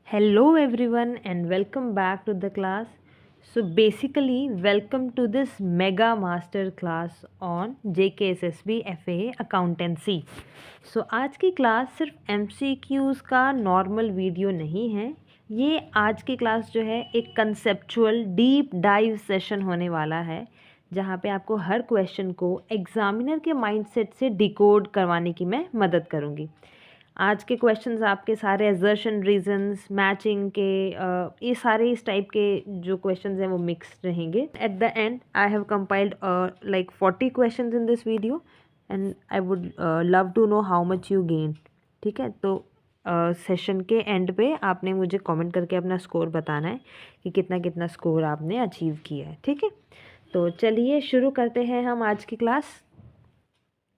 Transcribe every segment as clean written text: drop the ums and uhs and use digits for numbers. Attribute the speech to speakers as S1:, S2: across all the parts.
S1: Hello everyone and welcome back to the class. So basically welcome to this mega master class on JKSSB FA Accountancy. So आज की class सिर्फ MCQs का normal video नहीं है, ये आज की क्लास जो है एक कंसेप्चुअल डीप डाइव सेशन होने वाला है जहाँ पे आपको हर क्वेश्चन को एग्जामिनर के माइंडसेट से डिकोड करवाने की मैं मदद करूँगी। आज के क्वेश्चंस आपके सारे असर्शन रीजंस मैचिंग के ये सारे इस टाइप के जो क्वेश्चंस हैं वो मिक्स रहेंगे। At the end I have compiled like 40 questions in this video and I would love to know how much you gain. ठीक है, तो सेशन के एंड पे आपने मुझे कमेंट करके अपना स्कोर बताना है कि कितना कितना स्कोर आपने अचीव किया है। ठीक है, तो चलिए शुरू करते हैं हम आज की क्लास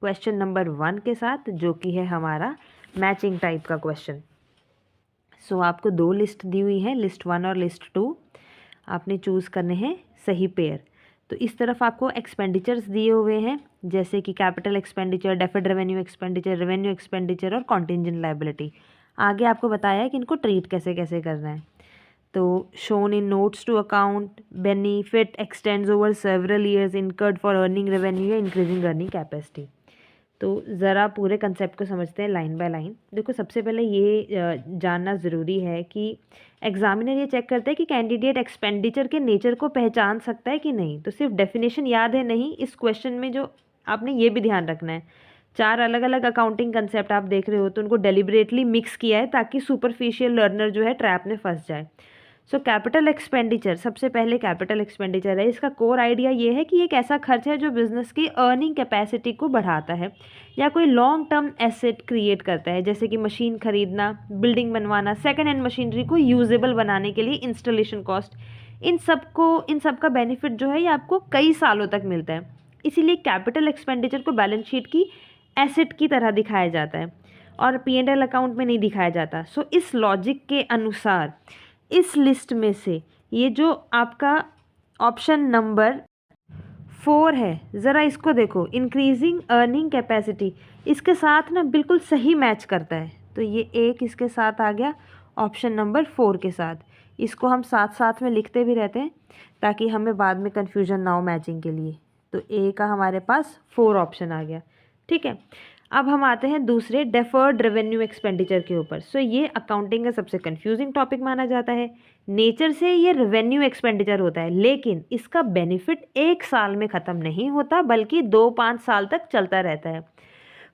S1: क्वेश्चन नंबर 1 के साथ, जो कि है हमारा मैचिंग टाइप का क्वेश्चन। सो आपको दो लिस्ट दी हुई है, लिस्ट 1 और लिस्ट 2। आपने चूज़ करने हैं सही पेयर। तो इस तरफ आपको एक्सपेंडिचर्स दिए हुए हैं, जैसे कि capital expenditure, deferred revenue expenditure, revenue expenditure और कॉन्टिंजेंट लायबिलिटी। आगे आपको बताया है कि इनको ट्रीट कैसे कैसे करना है। तो shown in notes to account, benefit extends over several years incurred for earning revenue या इंक्रीजिंग अर्निंग कैपेसिटी। तो ज़रा पूरे कंसेप्ट को समझते हैं लाइन बाय लाइन। देखो, सबसे पहले ये जानना ज़रूरी है कि एग्जामिनर ये चेक करता है कि कैंडिडेट एक्सपेंडिचर के नेचर को पहचान सकता है कि नहीं। तो सिर्फ डेफिनेशन याद है नहीं, इस क्वेश्चन में जो आपने ये भी ध्यान रखना है, 4 अलग अलग अकाउंटिंग कंसेप्ट आप देख रहे हो तो उनको डेलिबरेटली मिक्स किया है ताकि सुपरफिशियल लर्नर जो है ट्रैप में फंस जाए। सो कैपिटल एक्सपेंडिचर, सबसे पहले कैपिटल एक्सपेंडिचर है। इसका कोर आइडिया ये है कि एक ऐसा खर्च है जो बिजनेस की अर्निंग कैपेसिटी को बढ़ाता है या कोई लॉन्ग टर्म एसेट क्रिएट करता है, जैसे कि मशीन खरीदना, बिल्डिंग बनवाना, सेकेंड हैंड मशीनरी को यूजेबल बनाने के लिए इंस्टॉलेशन कॉस्ट। इन सब का बेनिफिट जो है ये आपको कई सालों तक मिलता है। इसीलिए कैपिटल एक्सपेंडिचर को बैलेंस शीट की एसेट की तरह दिखाया जाता है और P&L अकाउंट में नहीं दिखाया जाता। सो इस लॉजिक के अनुसार इस लिस्ट में से ये जो आपका ऑप्शन नंबर 4 है, ज़रा इसको देखो, इंक्रीजिंग अर्निंग कैपेसिटी, इसके साथ ना बिल्कुल सही मैच करता है। तो ये एक इसके साथ आ गया ऑप्शन नंबर 4 के साथ। इसको हम साथ साथ में लिखते भी रहते हैं ताकि हमें बाद में कन्फ्यूजन ना हो मैचिंग के लिए। तो ए का हमारे पास 4 ऑप्शन आ गया। ठीक है, अब हम आते हैं दूसरे डेफर्ड रेवेन्यू एक्सपेंडिचर के ऊपर। सो ये अकाउंटिंग का सबसे कंफ्यूजिंग टॉपिक माना जाता है। नेचर से ये रेवेन्यू एक्सपेंडिचर होता है, लेकिन इसका बेनिफिट 1 साल में ख़त्म नहीं होता बल्कि 2-5 साल तक चलता रहता है।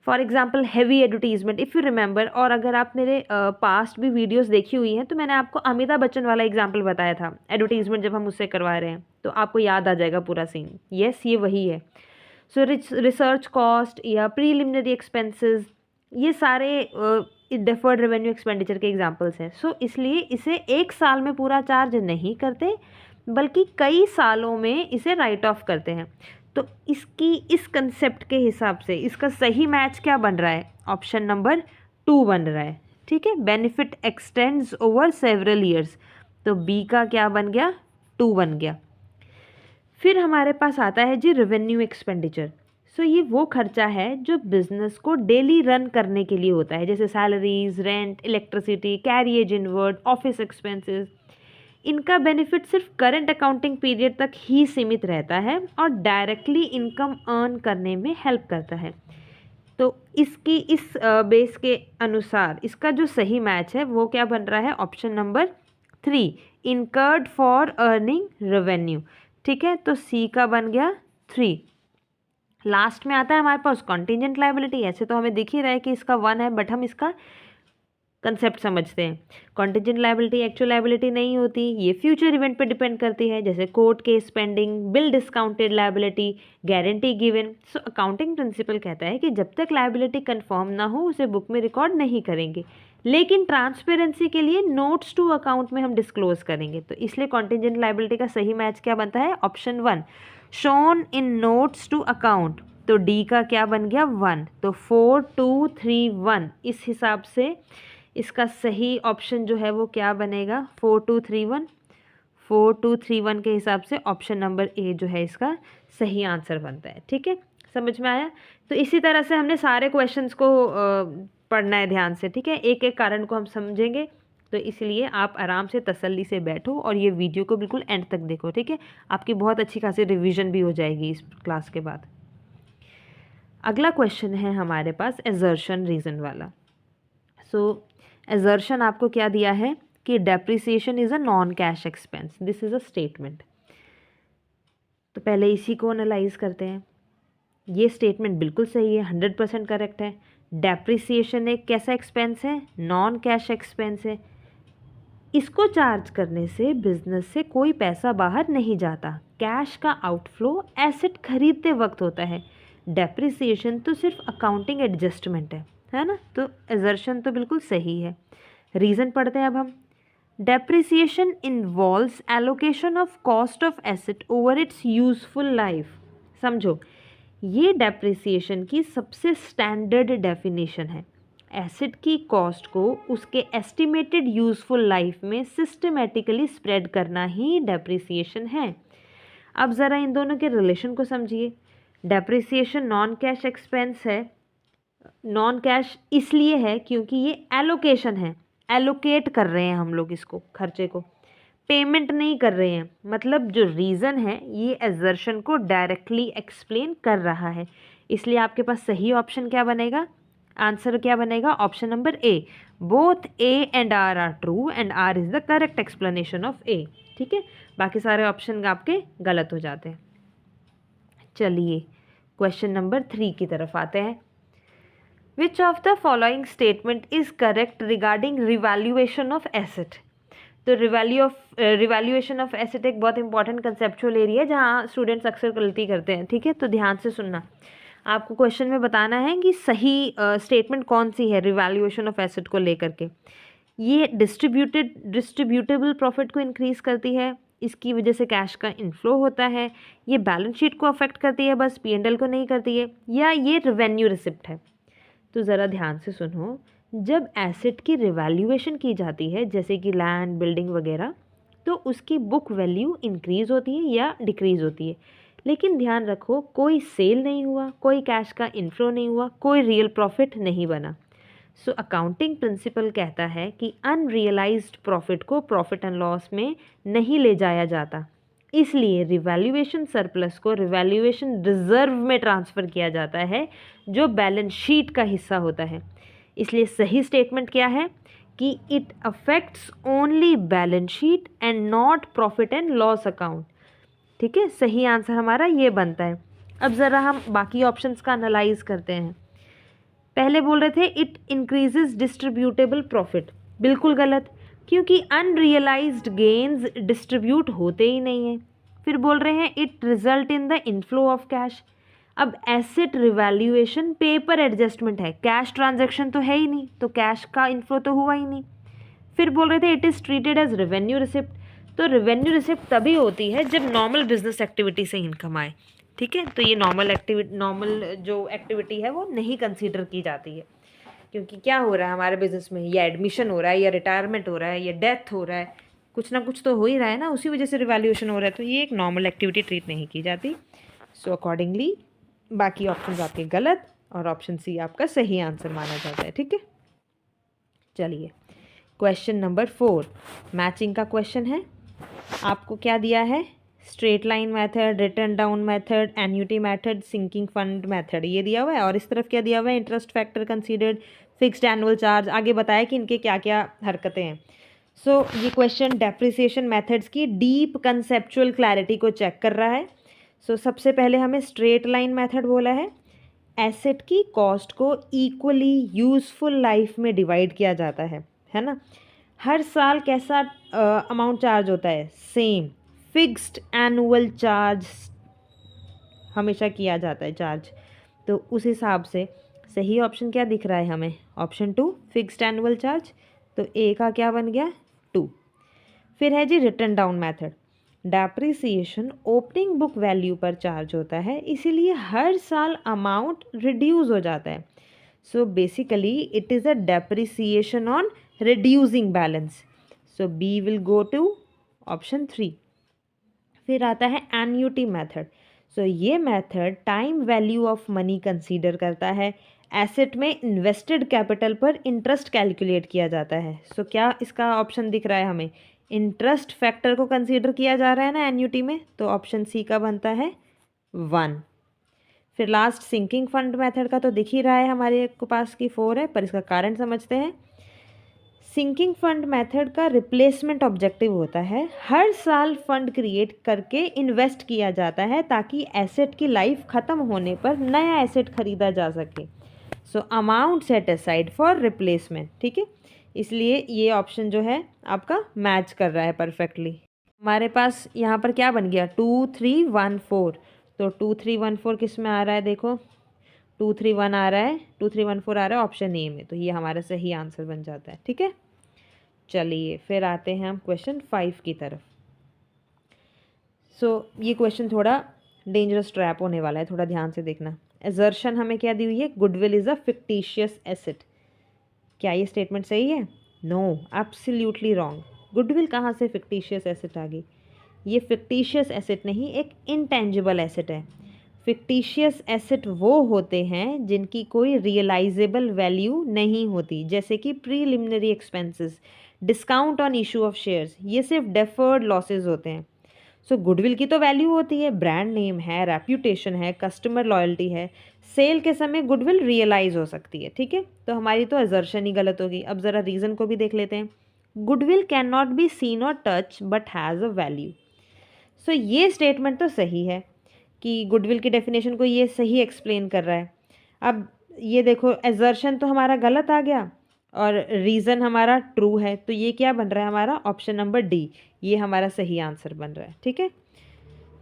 S1: For example heavy advertisement, if you remember, और अगर आप मेरे पास्ट भी वीडियोस देखी हुई हैं तो मैंने आपको अमिताभ बच्चन वाला एग्जाम्पल बताया था। एडवर्टीजमेंट जब हम उससे करवा रहे हैं तो आपको याद आ जाएगा पूरा सीन। यस, ये वही है। सो रिसर्च कॉस्ट या प्रीलिमिनरी एक्सपेंसेस, ये सारे डेफर्ड रेवेन्यू एक्सपेंडिचर के एग्जांपल्स हैं। सो इसलिए इसे 1 साल में पूरा चार्ज नहीं करते बल्कि कई सालों में इसे राइट ऑफ करते हैं। तो इसकी इस कंसेप्ट के हिसाब से इसका सही मैच क्या बन रहा है? ऑप्शन नंबर 2 बन रहा है। ठीक है, benefit extends over several years, तो बी का क्या बन गया? 2 बन गया। फिर हमारे पास आता है जी रेवेन्यू एक्सपेंडिचर। सो ये वो खर्चा है जो बिजनेस को डेली रन करने के लिए होता है, जैसे salaries, rent, electricity, carriage inward, office expenses. इनका बेनिफिट सिर्फ करंट अकाउंटिंग पीरियड तक ही सीमित रहता है और डायरेक्टली इनकम अर्न करने में हेल्प करता है। तो इसकी इस बेस के अनुसार इसका जो सही मैच है वो क्या बन रहा है? Option number 3, incurred for earning revenue. ठीक है, तो सी का बन गया 3। लास्ट में आता है हमारे पास कॉन्टिजेंट लायबिलिटी। ऐसे तो हमें दिख ही रहा है कि इसका 1 है, बट हम इसका कंसेप्ट समझते हैं। कॉन्टिजेंट लायबिलिटी एक्चुअल लायबिलिटी नहीं होती, ये फ्यूचर इवेंट पे डिपेंड करती है, जैसे court case pending, bill discounted liability, guarantee given. So accounting principle कहता है कि जब तक लायबिलिटी कंफर्म ना हो उसे बुक में रिकॉर्ड नहीं करेंगे, लेकिन ट्रांसपेरेंसी के लिए नोट्स टू अकाउंट में हम डिस्क्लोज करेंगे। तो इसलिए कॉन्टिजेंट लायबिलिटी का सही मैच क्या बनता है? Option 1, shown in notes to account. तो डी का क्या बन गया? 1। तो 4 2 3 1, इस हिसाब से इसका सही ऑप्शन जो है वो क्या बनेगा? 4 2 3 1। 4 2 3 1 के हिसाब से ऑप्शन नंबर ए जो है इसका सही आंसर बनता है। ठीक है, समझ में आया? तो इसी तरह से हमने सारे क्वेश्चंस को पढ़ना है ध्यान से। ठीक है, एक एक कारण को हम समझेंगे तो इसलिए आप आराम से तसल्ली से बैठो और ये वीडियो को बिल्कुल एंड तक देखो, ठीक है। आपकी बहुत अच्छी खासी रिवीजन भी हो जाएगी इस क्लास के बाद। अगला क्वेश्चन है हमारे पास एजर्शन रीज़न वाला। सो एजर्शन आपको क्या दिया है कि depreciation is a non cash expense, this is a statement. तो पहले इसी को एनालाइज करते हैं। ये स्टेटमेंट बिल्कुल सही है, 100% करेक्ट है। डेप्रिसिएशन एक कैसा एक्सपेंस है? नॉन कैश एक्सपेंस है। इसको चार्ज करने से बिजनेस से कोई पैसा बाहर नहीं जाता। कैश का आउटफ्लो एसेट खरीदते वक्त होता है। डेप्रिसिएशन तो सिर्फ अकाउंटिंग एडजस्टमेंट है ना। तो एजर्शन तो बिल्कुल सही है। रीज़न पढ़ते हैं अब हम। Depreciation involves allocation of cost of asset over it's useful life. समझो, ये डेप्रिसिएशन की सबसे स्टैंडर्ड डेफिनेशन है। एसेट की कॉस्ट को उसके एस्टिमेटेड यूजफुल लाइफ में सिस्टमेटिकली स्प्रेड करना ही डेप्रिसिएशन है। अब ज़रा इन दोनों के रिलेशन को समझिए। डेप्रिसिएशन नॉन कैश एक्सपेंस है। नॉन कैश इसलिए है क्योंकि ये एलोकेशन है, एलोकेट कर रहे हैं हम लोग इसको, खर्चे को पेमेंट नहीं कर रहे हैं। मतलब जो रीज़न है ये एजर्शन को डायरेक्टली एक्सप्लेन कर रहा है। इसलिए आपके पास सही ऑप्शन क्या बनेगा? आंसर क्या बनेगा? Option number A. Both A and R true and R is the correct explanation of A. ठीक है, बाकी सारे ऑप्शन आपके गलत हो जाते हैं। चलिए क्वेश्चन नंबर 3 की तरफ आते हैं। Which of the following statement is correct regarding revaluation of asset? तो रिवैल्यूएशन ऑफ एसेट एक बहुत इंपॉर्टेंट कंसेप्चुअल एरिया है जहाँ स्टूडेंट्स अक्सर गलती करते हैं। ठीक है, तो ध्यान से सुनना। आपको क्वेश्चन में बताना है कि सही स्टेटमेंट कौन सी है रिवैल्यूएशन ऑफ एसेट को लेकर के। ये डिस्ट्रीब्यूटेबल प्रॉफिट को इंक्रीज़ करती है, इसकी वजह से कैश का इनफ्लो होता है। ये बैलेंस शीट को अफेक्ट करती है, बस P&L को नहीं करती है। या ये रेवेन्यू रिसिप्ट है। तो ज़रा ध्यान से सुनो, जब एसेट की रिवैल्यूएशन की जाती है जैसे कि लैंड, बिल्डिंग वगैरह, तो उसकी बुक वैल्यू इंक्रीज़ होती है या डिक्रीज़ होती है। लेकिन ध्यान रखो, कोई सेल नहीं हुआ, कोई कैश का इनफ्लो नहीं हुआ, कोई रियल प्रॉफिट नहीं बना। सो अकाउंटिंग प्रिंसिपल कहता है कि अनरियलाइज्ड प्रॉफिट को प्रॉफिट एंड लॉस में नहीं ले जाया जाता। इसलिए रिवैल्यूएशन सरप्लस को रिवैल्यूएशन रिजर्व में ट्रांसफ़र किया जाता है जो बैलेंस शीट का हिस्सा होता है। इसलिए सही स्टेटमेंट क्या है कि it affects only balance sheet and not profit and loss account. ठीक है, सही आंसर हमारा ये बनता है। अब ज़रा हम बाकी ऑप्शंस का एनालाइज करते हैं। पहले बोल रहे थे इट इंक्रीजेज डिस्ट्रीब्यूटेबल प्रॉफिट, बिल्कुल गलत, क्योंकि अनरियलाइज्ड गेन्स डिस्ट्रीब्यूट होते ही नहीं हैं। फिर बोल रहे हैं it result in the inflow of cash. अब एसेट रिवैल्यूएशन पेपर एडजस्टमेंट है, कैश ट्रांजैक्शन तो है ही नहीं, तो कैश का इनफ्लो तो हुआ ही नहीं। फिर बोल रहे थे it is treated as revenue receipt. तो रेवेन्यू रिसिप्ट तभी होती है जब नॉर्मल बिजनेस एक्टिविटी से इनकम आए। ठीक है, तो ये नॉर्मल जो एक्टिविटी है वो नहीं कंसीडर की जाती है, क्योंकि क्या हो रहा है हमारे बिजनेस में, या एडमिशन हो रहा है, या रिटायरमेंट हो रहा है, या डेथ हो रहा है, कुछ ना कुछ तो हो ही रहा है ना, उसी वजह से रिवैल्यूएशन हो रहा है। तो ये एक नॉर्मल एक्टिविटी ट्रीट नहीं की जाती। सो अकॉर्डिंगली बाकी ऑप्शन आपके गलत और ऑप्शन सी आपका सही आंसर माना जाता है। ठीक है, चलिए क्वेश्चन नंबर 4 मैचिंग का क्वेश्चन है। आपको क्या दिया है? Straight line method, return down method, annuity method, sinking fund method, ये दिया हुआ है। और इस तरफ क्या दिया हुआ है? Interest factor considered, fixed annual charge. आगे बताया कि इनके क्या क्या हरकतें हैं। सो ये क्वेश्चन डेप्रिसिएशन मेथड्स की डीप कंसेप्चुअल क्लैरिटी को चेक कर रहा है। सो सबसे पहले हमें स्ट्रेट लाइन मेथड बोला है, एसेट की कॉस्ट को इक्वली यूजफुल लाइफ में डिवाइड किया जाता है ना। हर साल कैसा अमाउंट चार्ज होता है? सेम फिक्स्ड एनुअल चार्ज हमेशा किया जाता है चार्ज। तो उस हिसाब से सही ऑप्शन क्या दिख रहा है हमें? Option 2 fixed annual charge. तो ए का क्या बन गया? 2। फिर है जी written down method. Depreciation opening book value पर चार्ज होता है, इसीलिए हर साल अमाउंट रिड्यूस हो जाता है। So basically it is a depreciation on reducing balance. So B will go to option 3। फिर आता है एन्युटी मेथड। सो ये method time value of money consider करता है। एसेट में इन्वेस्टेड कैपिटल पर इंटरेस्ट कैलकुलेट किया जाता है। सो क्या इसका ऑप्शन दिख रहा है हमें? इंटरेस्ट फैक्टर को कंसीडर किया जा रहा है ना एन्युटी में, तो ऑप्शन सी का बनता है 1। फिर लास्ट सिंकिंग फंड मेथड का तो दिख ही रहा है हमारे पास की 4 है, पर इसका कारण समझते हैं। सिंकिंग फंड मेथड का रिप्लेसमेंट ऑब्जेक्टिव होता है, हर साल फंड क्रिएट करके इन्वेस्ट किया जाता है ताकि एसेट की लाइफ ख़त्म होने पर नया एसेट खरीदा जा सके। So amount set aside for replacement, ठीक है। इसलिए ये ऑप्शन जो है आपका मैच कर रहा है परफेक्टली। हमारे पास यहाँ पर क्या बन गया? 2 3 1 4। तो 2 3 1 4 किस में आ रहा है? देखो 2 3 1 आ रहा है, 2 3 1 4 आ रहा है ऑप्शन ए में, तो ये हमारा सही आंसर बन जाता है, ठीक है। चलिए फिर आते हैं हम क्वेश्चन 5 की तरफ। ये क्वेश्चन थोड़ा डेंजरस ट्रैप होने वाला है, थोड़ा ध्यान से देखना। एजर्शन हमें क्या दी हुई है? Goodwill is a fictitious asset. क्या ये स्टेटमेंट सही है? No, absolutely wrong. गुडविल कहाँ से फिक्टिशियस एसेट आ गई? ये फिक्टिशियस एसेट नहीं, एक इंटेंजिबल एसेट है। फिक्टिशियस एसेट वो होते हैं जिनकी कोई रियलाइजेबल वैल्यू नहीं होती, जैसे कि preliminary expenses, discount on issue of shares, ये सिर्फ डेफर्ड लॉसेज होते हैं। गुडविल की तो वैल्यू होती है, ब्रांड नेम है, रेप्यूटेशन है, कस्टमर लॉयल्टी है, सेल के समय गुडविल रियलाइज हो सकती है, ठीक है। तो हमारी तो असर्शन ही गलत होगी। अब ज़रा रीज़न को भी देख लेते हैं। Goodwill can not be seen और touch but has a value. ये स्टेटमेंट तो सही है कि गुडविल की डेफिनेशन को ये सही एक्सप्लेन कर रहा है। अब ये देखो एजर्शन तो हमारा गलत आ गया और रीज़न हमारा ट्रू है, तो ये क्या बन रहा है हमारा? ऑप्शन नंबर डी, ये हमारा सही आंसर बन रहा है, ठीक है।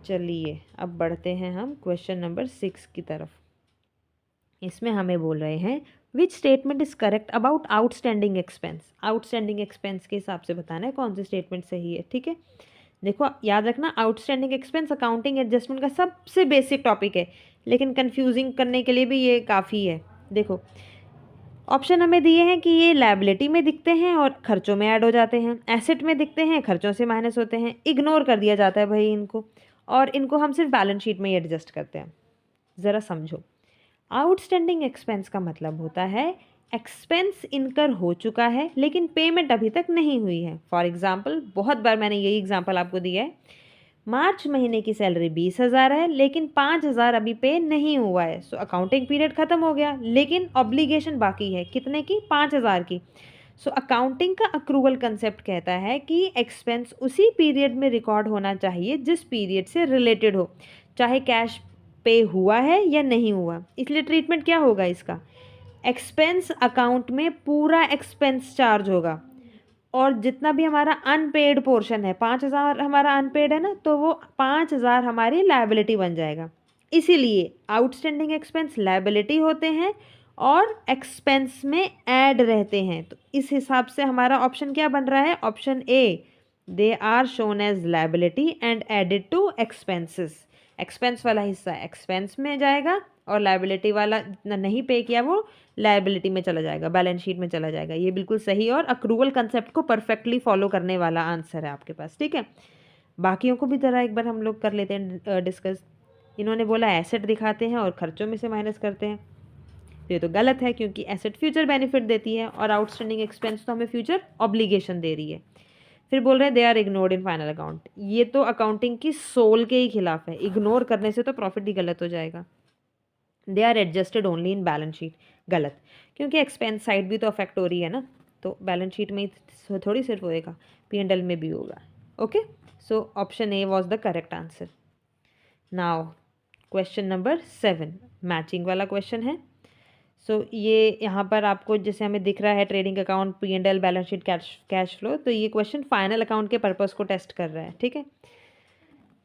S1: चलिए अब बढ़ते हैं हम क्वेश्चन नंबर 6 की तरफ। इसमें हमें बोल रहे हैं which statement is correct about outstanding expense. Outstanding expense के हिसाब से बताना है कौन सी स्टेटमेंट सही है, ठीक है। देखो याद रखना, आउटस्टैंडिंग एक्सपेंस अकाउंटिंग एडजस्टमेंट का सबसे बेसिक टॉपिक है, लेकिन कंफ्यूजिंग करने के लिए भी ये काफ़ी है। देखो ऑप्शन हमें दिए हैं कि ये लायबिलिटी में दिखते हैं और खर्चों में ऐड हो जाते हैं, एसेट में दिखते हैं, खर्चों से माइनस होते हैं, इग्नोर कर दिया जाता है भाई इनको, और इनको हम सिर्फ बैलेंस शीट में ही एडजस्ट करते हैं। ज़रा समझो, आउटस्टैंडिंग एक्सपेंस का मतलब होता है एक्सपेंस इनकर हो चुका है लेकिन पेमेंट अभी तक नहीं हुई है। फॉर एग्जाम्पल, बहुत बार मैंने यही एग्जाम्पल आपको दिया है, मार्च महीने की सैलरी 20,000 है लेकिन 5,000 अभी पे नहीं हुआ है। अकाउंटिंग पीरियड ख़त्म हो गया लेकिन ऑब्लिगेशन बाकी है, कितने की? 5,000 की। अकाउंटिंग का अक्रूवल कंसेप्ट कहता है कि एक्सपेंस उसी पीरियड में रिकॉर्ड होना चाहिए जिस पीरियड से रिलेटेड हो, चाहे कैश पे हुआ है या नहीं हुआ। इसलिए ट्रीटमेंट क्या होगा इसका? एक्सपेंस अकाउंट में पूरा एक्सपेंस चार्ज होगा और जितना भी हमारा अनपेड पोर्शन है, 5,000 हमारा अनपेड है ना, तो वो 5,000 हमारी लायबिलिटी बन जाएगा। इसीलिए आउटस्टैंडिंग एक्सपेंस लायबिलिटी होते हैं और एक्सपेंस में ऐड रहते हैं। तो इस हिसाब से हमारा ऑप्शन क्या बन रहा है? Option A, they are shown as liability and added to expenses. Expense वाला हिस्सा एक्सपेंस में जाएगा और लायबिलिटी वाला जितना नहीं पे किया वो लायबिलिटी में चला जाएगा, बैलेंस शीट में चला जाएगा। ये बिल्कुल सही और अक्रूवल कंसेप्ट को परफेक्टली फॉलो करने वाला आंसर है आपके पास, ठीक है। बाकियों को भी ज़रा एक बार हम लोग कर लेते हैं डिस्कस। इन्होंने बोला एसेट दिखाते हैं और खर्चों में से माइनस करते हैं, तो ये तो गलत है क्योंकि एसेट फ्यूचर बेनिफिट देती है और आउटस्टैंडिंग एक्सपेंस तो हमें फ्यूचर ऑब्लिगेशन दे रही है। फिर बोल रहे हैं they are ignored in final account, ये तो अकाउंटिंग की सोल के ही खिलाफ है। इग्नोर करने से तो प्रॉफिट ही गलत हो जाएगा। They are adjusted only in balance sheet, गलत, क्योंकि एक्सपेंस साइड भी तो अफेक्ट हो रही है ना, तो बैलेंस शीट में ही थोड़ी सिर्फ होएगा, P&L में भी होगा। Okay, so option A was the correct answer. Now question number 7 matching वाला क्वेश्चन है। ये यहाँ पर आपको जैसे हमें दिख रहा है trading account, P&L, balance sheet, cash flow, तो ये क्वेश्चन फाइनल अकाउंट के पर्पस को टेस्ट कर रहा है, ठीक है।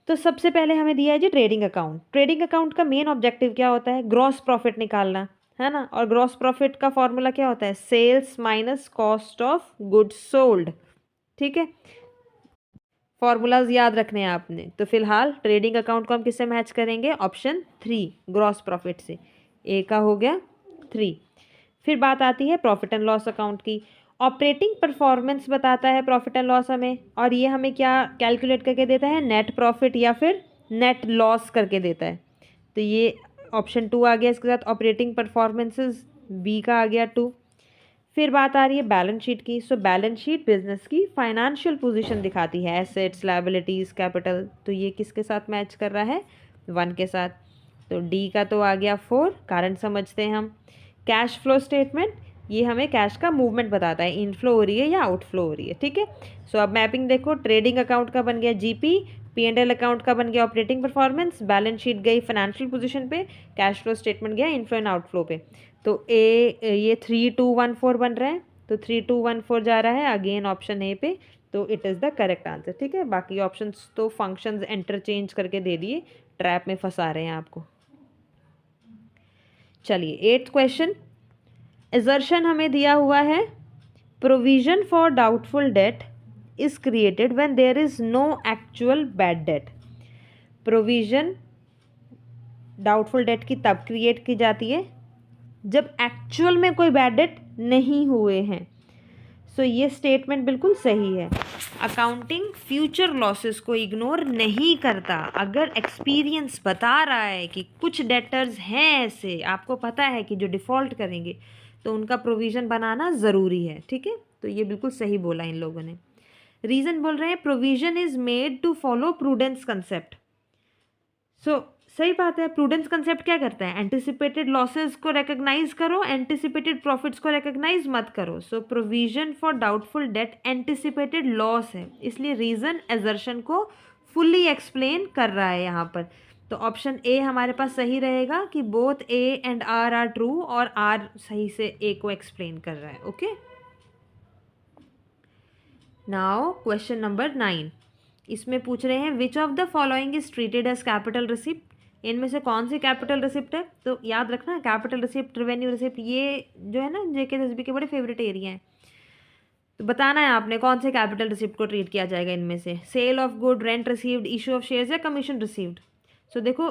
S1: तो सबसे पहले हमें दिया है जी ट्रेडिंग अकाउंट। ट्रेडिंग अकाउंट का मेन ऑब्जेक्टिव क्या होता है? ग्रॉस प्रॉफिट निकालना, है ना। और ग्रॉस प्रॉफिट का फॉर्मूला क्या होता है? Sales minus cost of goods sold, ठीक है। फॉर्मूलाज याद रखने हैं आपने। तो फिलहाल ट्रेडिंग अकाउंट को हम किससे मैच करेंगे? ऑप्शन 3 ग्रॉस प्रॉफिट से। ए का हो गया 3। फिर बात आती है प्रॉफिट एंड लॉस अकाउंट की। ऑपरेटिंग परफॉर्मेंस बताता है प्रॉफिट एंड लॉस हमें, और ये हमें क्या कैलकुलेट करके देता है? नेट प्रॉफिट या फिर नेट लॉस करके देता है। तो ये ऑप्शन 2 आ गया इसके साथ, ऑपरेटिंग परफॉर्मेंसेस बी का आ गया 2। फिर बात आ रही है बैलेंस शीट की। सो बैलेंस शीट बिजनेस की फाइनेंशियल पोजीशन दिखाती है, एसेट्स, लायबिलिटीज़, कैपिटल। तो ये किसके साथ मैच कर रहा है? 1 के साथ। तो डी का तो आ गया 4, कारण समझते हैं हम। कैश फ्लो स्टेटमेंट, ये हमें कैश का मूवमेंट बताता है, इनफ्लो हो रही है या आउटफ्लो हो रही है, ठीक है। सो अब मैपिंग देखो, ट्रेडिंग अकाउंट का बन गया जीपी, P&L अकाउंट का बन गया ऑपरेटिंग परफॉर्मेंस, बैलेंस शीट गई फाइनेंशियल पोजीशन पे, कैश फ्लो स्टेटमेंट गया इनफ्लो एंड आउटफ्लो पे। तो ये 3214 बन रहा है, तो 3214 जा रहा है अगेन ऑप्शन ए पे। तो it is the correct answer, ठीक है। बाकी ऑप्शंस तो फंक्शंस इंटरचेंज करके दे दिए, ट्रैप में फंसा रहे हैं आपको। चलिए 8th क्वेश्चन, एजर्शन हमें दिया हुआ है, provision for doubtful debt is created when there is no actual bad debt. Provision doubtful debt की तब क्रिएट की जाती है जब एक्चुअल में कोई बैड डेट नहीं हुए हैं। सो ये स्टेटमेंट बिल्कुल सही है। अकाउंटिंग फ्यूचर लॉसेस को इग्नोर नहीं करता। अगर एक्सपीरियंस बता रहा है कि कुछ डेटर्स हैं ऐसे, आपको पता है कि जो डिफ़ॉल्ट करेंगे, तो उनका प्रोविज़न बनाना ज़रूरी है, ठीक है। तो ये बिल्कुल सही बोला इन लोगों ने। रीज़न बोल रहे हैं, provision is made to follow prudence concept. So सही बात है। प्रूडेंस कंसेप्ट क्या करता है? एंटिसिपेटेड लॉसेस को रिकॉग्नाइज करो, एंटिसिपेटेड प्रॉफिट्स को रिकॉग्नाइज मत करो। So provision for doubtful debt anticipated loss है, इसलिए रीजन एजर्शन को फुल्ली एक्सप्लेन कर रहा है यहाँ पर। तो ऑप्शन ए हमारे पास सही रहेगा कि both A and R are true, और आर सही से ए को एक्सप्लेन कर रहा है। Okay, now question number 9। इसमें पूछ रहे हैं which of the following is treated as capital receipt. इनमें से कौन सी कैपिटल रिसिप्ट है? तो याद रखना, कैपिटल रिसिप्ट, रेवेन्यू रिसिप्ट, ये जो है ना JKSSB के बड़े फेवरेट एरिया हैं। तो बताना है आपने कौन से कैपिटल रिसिप्ट को ट्रीट किया जाएगा इनमें से। Sale of good, rent received, issue of shares या कमीशन रिसीव्ड। सो देखो,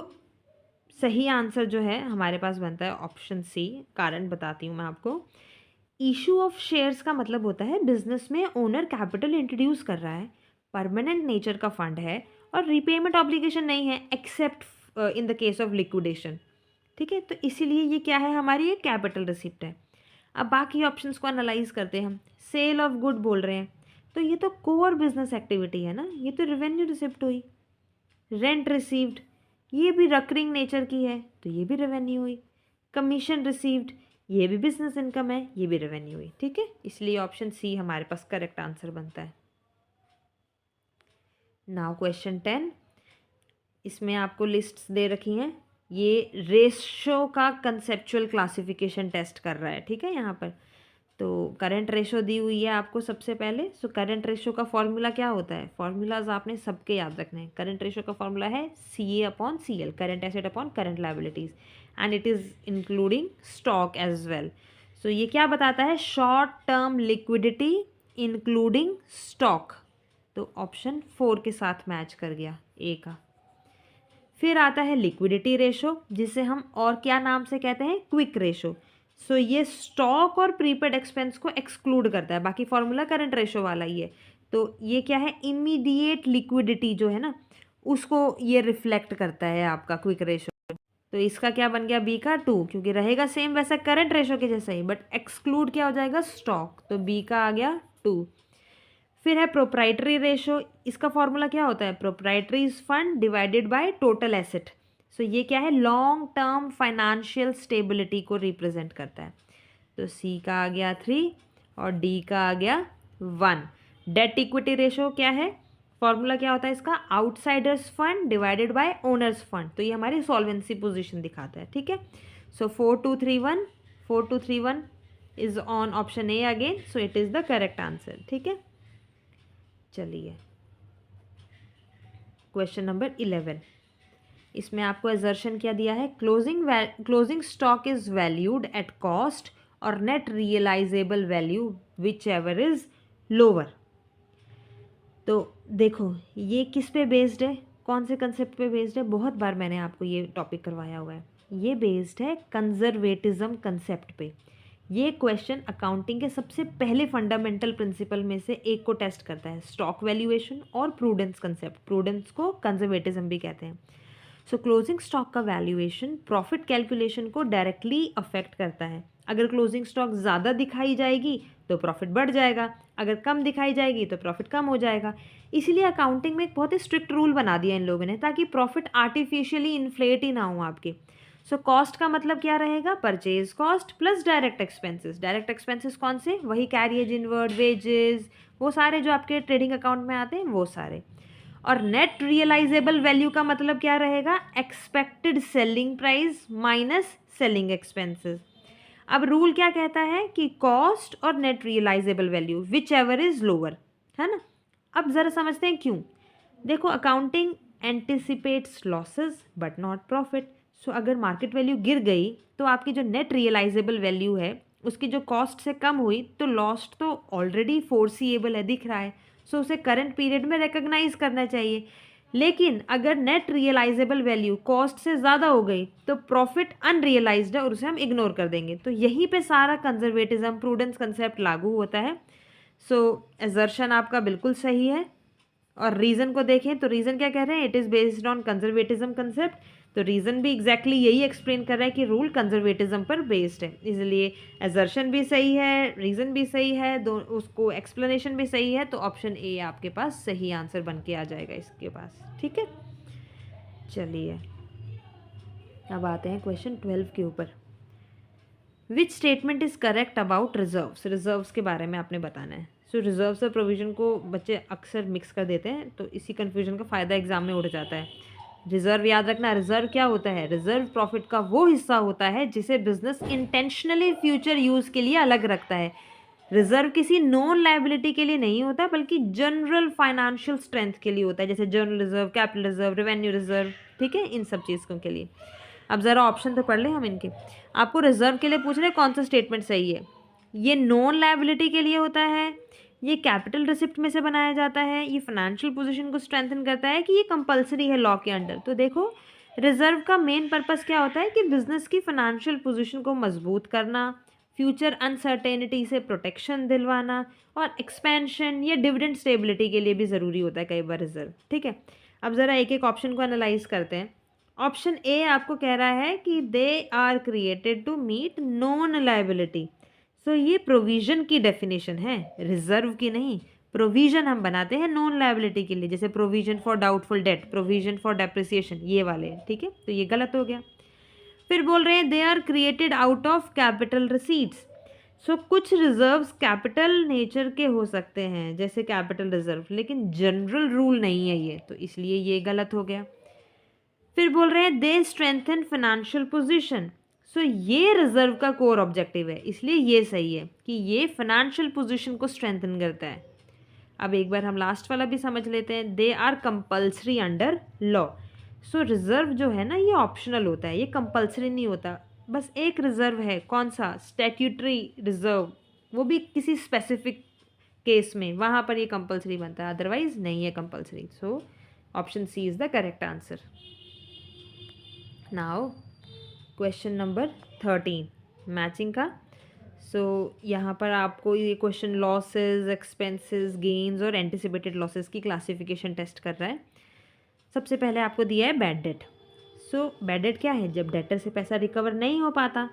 S1: सही आंसर जो है हमारे पास बनता है ऑप्शन सी। कारण बताती हूँ मैं आपको। इशू ऑफ शेयर्स का मतलब होता है बिजनेस में ओनर कैपिटल इंट्रोड्यूस कर रहा है, परमानेंट नेचर का फंड है, और रीपेमेंट ऑब्लिगेशन नहीं है accept in the case of liquidation, ठीक है। तो इसीलिए ये क्या है, हमारी एक कैपिटल रिसिप्ट है। अब बाकी ऑप्शंस को एनालाइज करते हैं हम। सेल ऑफ गुड बोल रहे हैं, तो ये तो कोर बिजनेस एक्टिविटी है ना, ये तो रेवेन्यू रिसिप्ट हुई। रेंट रिसीव्ड, ये भी रकरिंग नेचर की है, तो ये भी रेवेन्यू हुई। कमीशन रिसीव्ड, ये भी बिजनेस इनकम है, ये भी रेवेन्यू हुई, ठीक है। इसलिए ऑप्शन सी हमारे पास करेक्ट आंसर बनता है। Now question 10। इसमें आपको लिस्ट्स दे रखी हैं। ये रेशो का कंसेप्चुअल क्लासिफिकेशन टेस्ट कर रहा है, ठीक है। यहाँ पर तो करंट रेशो दी हुई है आपको सबसे पहले। सो करंट रेशो का फॉर्मूला क्या होता है? फॉर्मूलाज आपने सबके याद रखने हैं। करंट रेशो का फॉर्मूला है CA/CL, current asset upon current liabilities, and it is including stock as well. So ये क्या बताता है? Short term liquidity including stock. तो ऑप्शन 4 के साथ मैच कर गया ए का। फिर आता है लिक्विडिटी रेशो, जिसे हम और क्या नाम से कहते हैं? Quick ratio. सो ये स्टॉक और प्रीपेड एक्सपेंस को एक्सक्लूड करता है, बाकी फॉर्मूला करंट रेशो वाला ही है। तो ये क्या है? इमीडिएट लिक्विडिटी जो है ना, उसको ये रिफ्लेक्ट करता है आपका क्विक रेशो। तो इसका क्या बन गया? बी का 2, क्योंकि रहेगा सेम वैसा करंट रेशो के जैसा ही, बट एक्सक्लूड क्या हो जाएगा? स्टॉक। तो बी का आ गया 2। फिर है प्रोप्राइटरी रेशो। इसका फॉर्मूला क्या होता है? Proprietary fund divided by total asset. So ये क्या है? लॉन्ग टर्म फाइनेंशियल स्टेबिलिटी को रिप्रेजेंट करता है। तो सी का आ गया 3 और डी का आ गया 1। डेट इक्विटी रेशो क्या है? फॉर्मूला क्या होता है इसका? Outsiders fund divided bye owner's fund. तो ये हमारी सॉल्वेंसी पोजीशन दिखाता है, ठीक है। सो 4231 is on option A again, so it is the correct answer, ठीक है। चलिए क्वेश्चन नंबर 11। इसमें आपको एजर्शन क्या दिया है? Closing stock is valued at cost और net realizable value whichever is lower. तो देखो, ये किस पे बेस्ड है? कौन से कंसेप्ट पे बेस्ड है? बहुत बार मैंने आपको ये टॉपिक करवाया हुआ है। ये बेस्ड है कंजर्वेटिज्म कंसेप्ट पे। ये क्वेश्चन अकाउंटिंग के सबसे पहले फंडामेंटल प्रिंसिपल में से एक को टेस्ट करता है, स्टॉक वैल्यूएशन और प्रूडेंस कंसेप्ट। प्रूडेंस को कंजर्वेटिज्म भी कहते हैं। सो क्लोजिंग स्टॉक का वैल्यूएशन प्रॉफिट कैलकुलेशन को डायरेक्टली अफेक्ट करता है, अगर क्लोजिंग स्टॉक ज़्यादा दिखाई जाएगी तो प्रॉफिट बढ़ जाएगा, अगर कम दिखाई जाएगी तो प्रॉफिट कम हो जाएगा। इसीलिए अकाउंटिंग में एक बहुत ही स्ट्रिक्ट रूल बना दिया इन लोगों ने, ताकि प्रॉफिट आर्टिफिशियली इन्फ्लेट ही ना हो आपके। सो कॉस्ट का मतलब क्या रहेगा? Purchase cost plus direct expenses. Direct expenses कौन से? वही कैरियज इनवर्ड, वेजेस, वो सारे जो आपके ट्रेडिंग अकाउंट में आते हैं वो सारे। और नेट रियलाइजेबल वैल्यू का मतलब क्या रहेगा? Expected selling price minus selling expenses. अब रूल क्या कहता है कि कॉस्ट और net realizable value whichever is lower, है ना। अब ज़रा समझते हैं क्यों। देखो, accounting anticipates losses but not profit. So अगर मार्केट वैल्यू गिर गई तो आपकी जो नेट रियलाइजेबल वैल्यू है उसकी जो कॉस्ट से कम हुई, तो लॉस तो ऑलरेडी फोर्सीएबल है, दिख रहा है। सो उसे करंट पीरियड में रिकॉग्नाइज करना चाहिए। लेकिन अगर नेट रियलाइजेबल वैल्यू कॉस्ट से ज़्यादा हो गई तो प्रॉफिट अनरियलाइज्ड है और उसे हम इग्नोर कर देंगे। तो यहीं पे सारा कंजर्वेटिज्म, प्रूडेंस कंसेप्ट लागू होता है। सो एजर्शन आपका बिल्कुल सही है। और रीज़न को देखें तो रीज़न क्या कह रहे हैं? It is based on conservatism concept. तो रीज़न भी एग्जैक्टली यही एक्सप्लेन कर रहा है कि रूल कंजर्वेटिज्म पर बेस्ड है, इसलिए एजर्शन भी सही है, रीज़न भी सही है, दो उसको एक्सप्लेनेशन भी सही है। तो ऑप्शन ए आपके पास सही आंसर बन के आ जाएगा इसके पास। ठीक है, चलिए अब आते हैं क्वेश्चन 12 के ऊपर। विच statement is correct about reserves? Reserves के बारे में आपने बताना है। सो रिजर्व्स और प्रोविजन को बच्चे अक्सर मिक्स कर देते हैं, तो इसी कन्फ्यूजन का फ़ायदा एग्जाम में उठ जाता है। रिजर्व याद रखना, रिजर्व क्या होता है? रिजर्व प्रॉफिट का वो हिस्सा होता है जिसे बिजनेस इंटेंशनली फ्यूचर यूज़ के लिए अलग रखता है। रिजर्व किसी नॉन लायबिलिटी के लिए नहीं होता, बल्कि जनरल फाइनेंशियल स्ट्रेंथ के लिए होता है, जैसे general reserve, capital reserve, revenue reserve. ठीक है, इन सब चीज़ों के लिए। अब ज़रा ऑप्शन तो पढ़ लें हम इनके। आपको रिजर्व के लिए पूछ रहे हैं कौन सा स्टेटमेंट सही है। ये नॉन लायबिलिटी के लिए होता है, ये कैपिटल रिसिप्ट में से बनाया जाता है, ये फाइनेंशियल पोजीशन को स्ट्रेंथन करता है, कि ये कंपलसरी है लॉ के अंडर। तो देखो, रिजर्व का मेन पर्पस क्या होता है कि बिजनेस की फाइनेंशियल पोजीशन को मजबूत करना, फ्यूचर अनसर्टेनिटी से प्रोटेक्शन दिलवाना, और एक्सपेंशन या डिविडेंड स्टेबिलिटी के लिए भी ज़रूरी होता है कई बार रिजर्व। ठीक है, अब ज़रा एक एक ऑप्शन को एनालाइज करते हैं। ऑप्शन ए आपको कह रहा है कि they are created to meet known liability. So ये प्रोविजन की डेफिनेशन है, रिजर्व की नहीं। प्रोविजन हम बनाते हैं नॉन लायबिलिटी के लिए, जैसे provision for doubtful date, provision for depreciation, ये वाले। ठीक है, तो ये गलत हो गया। फिर बोल रहे हैं they are created out of capital receipts. So कुछ रिजर्व्स कैपिटल नेचर के हो सकते हैं, जैसे कैपिटल रिजर्व, लेकिन जनरल रूल नहीं है ये, तो इसलिए ये गलत हो गया। फिर बोल रहे हैं दे स्ट्रेंथन फाइनेंशियल पोजीशन। सो ये रिजर्व का कोर ऑब्जेक्टिव है, इसलिए ये सही है कि ये फाइनेंशियल पोजीशन को स्ट्रेंथन करता है। अब एक बार हम लास्ट वाला भी समझ लेते हैं। They are compulsory under law. So reserve जो है ना, ये ऑप्शनल होता है, ये कंपल्सरी नहीं होता। बस एक रिजर्व है, कौन सा? स्टैट्यूटरी रिजर्व, वो भी किसी स्पेसिफिक केस में, वहाँ पर ये कंपल्सरी बनता है, अदरवाइज नहीं है compulsory. So option C is the correct answer. Now question number 13 matching का। सो यहाँ पर आपको ये क्वेश्चन लॉसेस, एक्सपेंसेस, गेन्स और एंटिसिपेटेड लॉसेस की क्लासिफिकेशन टेस्ट कर रहा है। सबसे पहले आपको दिया है bad debt. So bad debt क्या है? जब डेटर से पैसा रिकवर नहीं हो पाता,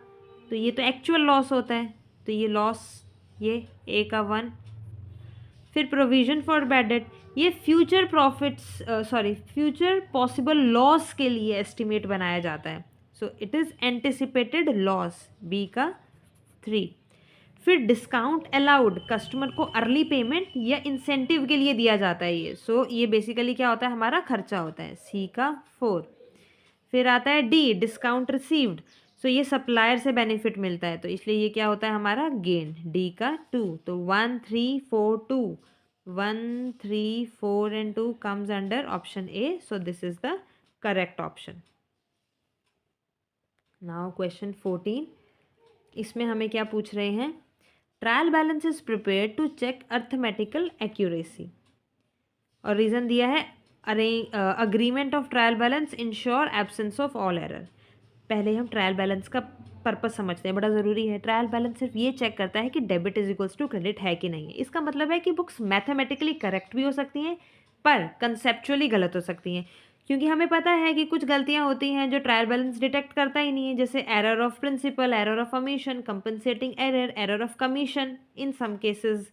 S1: तो ये तो एक्चुअल लॉस होता है, तो ये लॉस, ये ए का 1। फिर प्रोविजन फॉर बैड डेट, ये future profits future possible loss के लिए एस्टिमेट बनाया जाता है। So it is anticipated loss, B का 3। फिर डिस्काउंट अलाउड, कस्टमर को अर्ली पेमेंट या इंसेंटिव के लिए दिया जाता है ये। सो ये बेसिकली क्या होता है? हमारा खर्चा होता है, सी का 4। फिर आता है डी, डिस्काउंट रिसीव्ड। सो ये सप्लायर से बेनिफिट मिलता है, तो इसलिए ये क्या होता है हमारा? गेन, डी का 2। तो 1 3 4 2, 1 3 4 and 2 comes under option A. So this is the correct option. Now question 14, इसमें हमें क्या पूछ रहे हैं? Trial balance is prepared to check arithmetical accuracy, और रीज़न दिया है agreement of trial balance ensure absence of all error. पहले हम ट्रायल बैलेंस का पर्पस समझते हैं, बड़ा ज़रूरी है। ट्रायल बैलेंस सिर्फ ये चेक करता है कि debit is equals to credit है कि नहीं है। इसका मतलब है कि बुक्स मैथमेटिकली करेक्ट भी हो सकती हैं, पर कंसेप्चुअली गलत हो सकती हैं। क्योंकि हमें पता है कि कुछ गलतियां होती हैं जो ट्रायल बैलेंस डिटेक्ट करता ही नहीं है, जैसे error of principle, error of omission, compensating error, error of commission in some cases.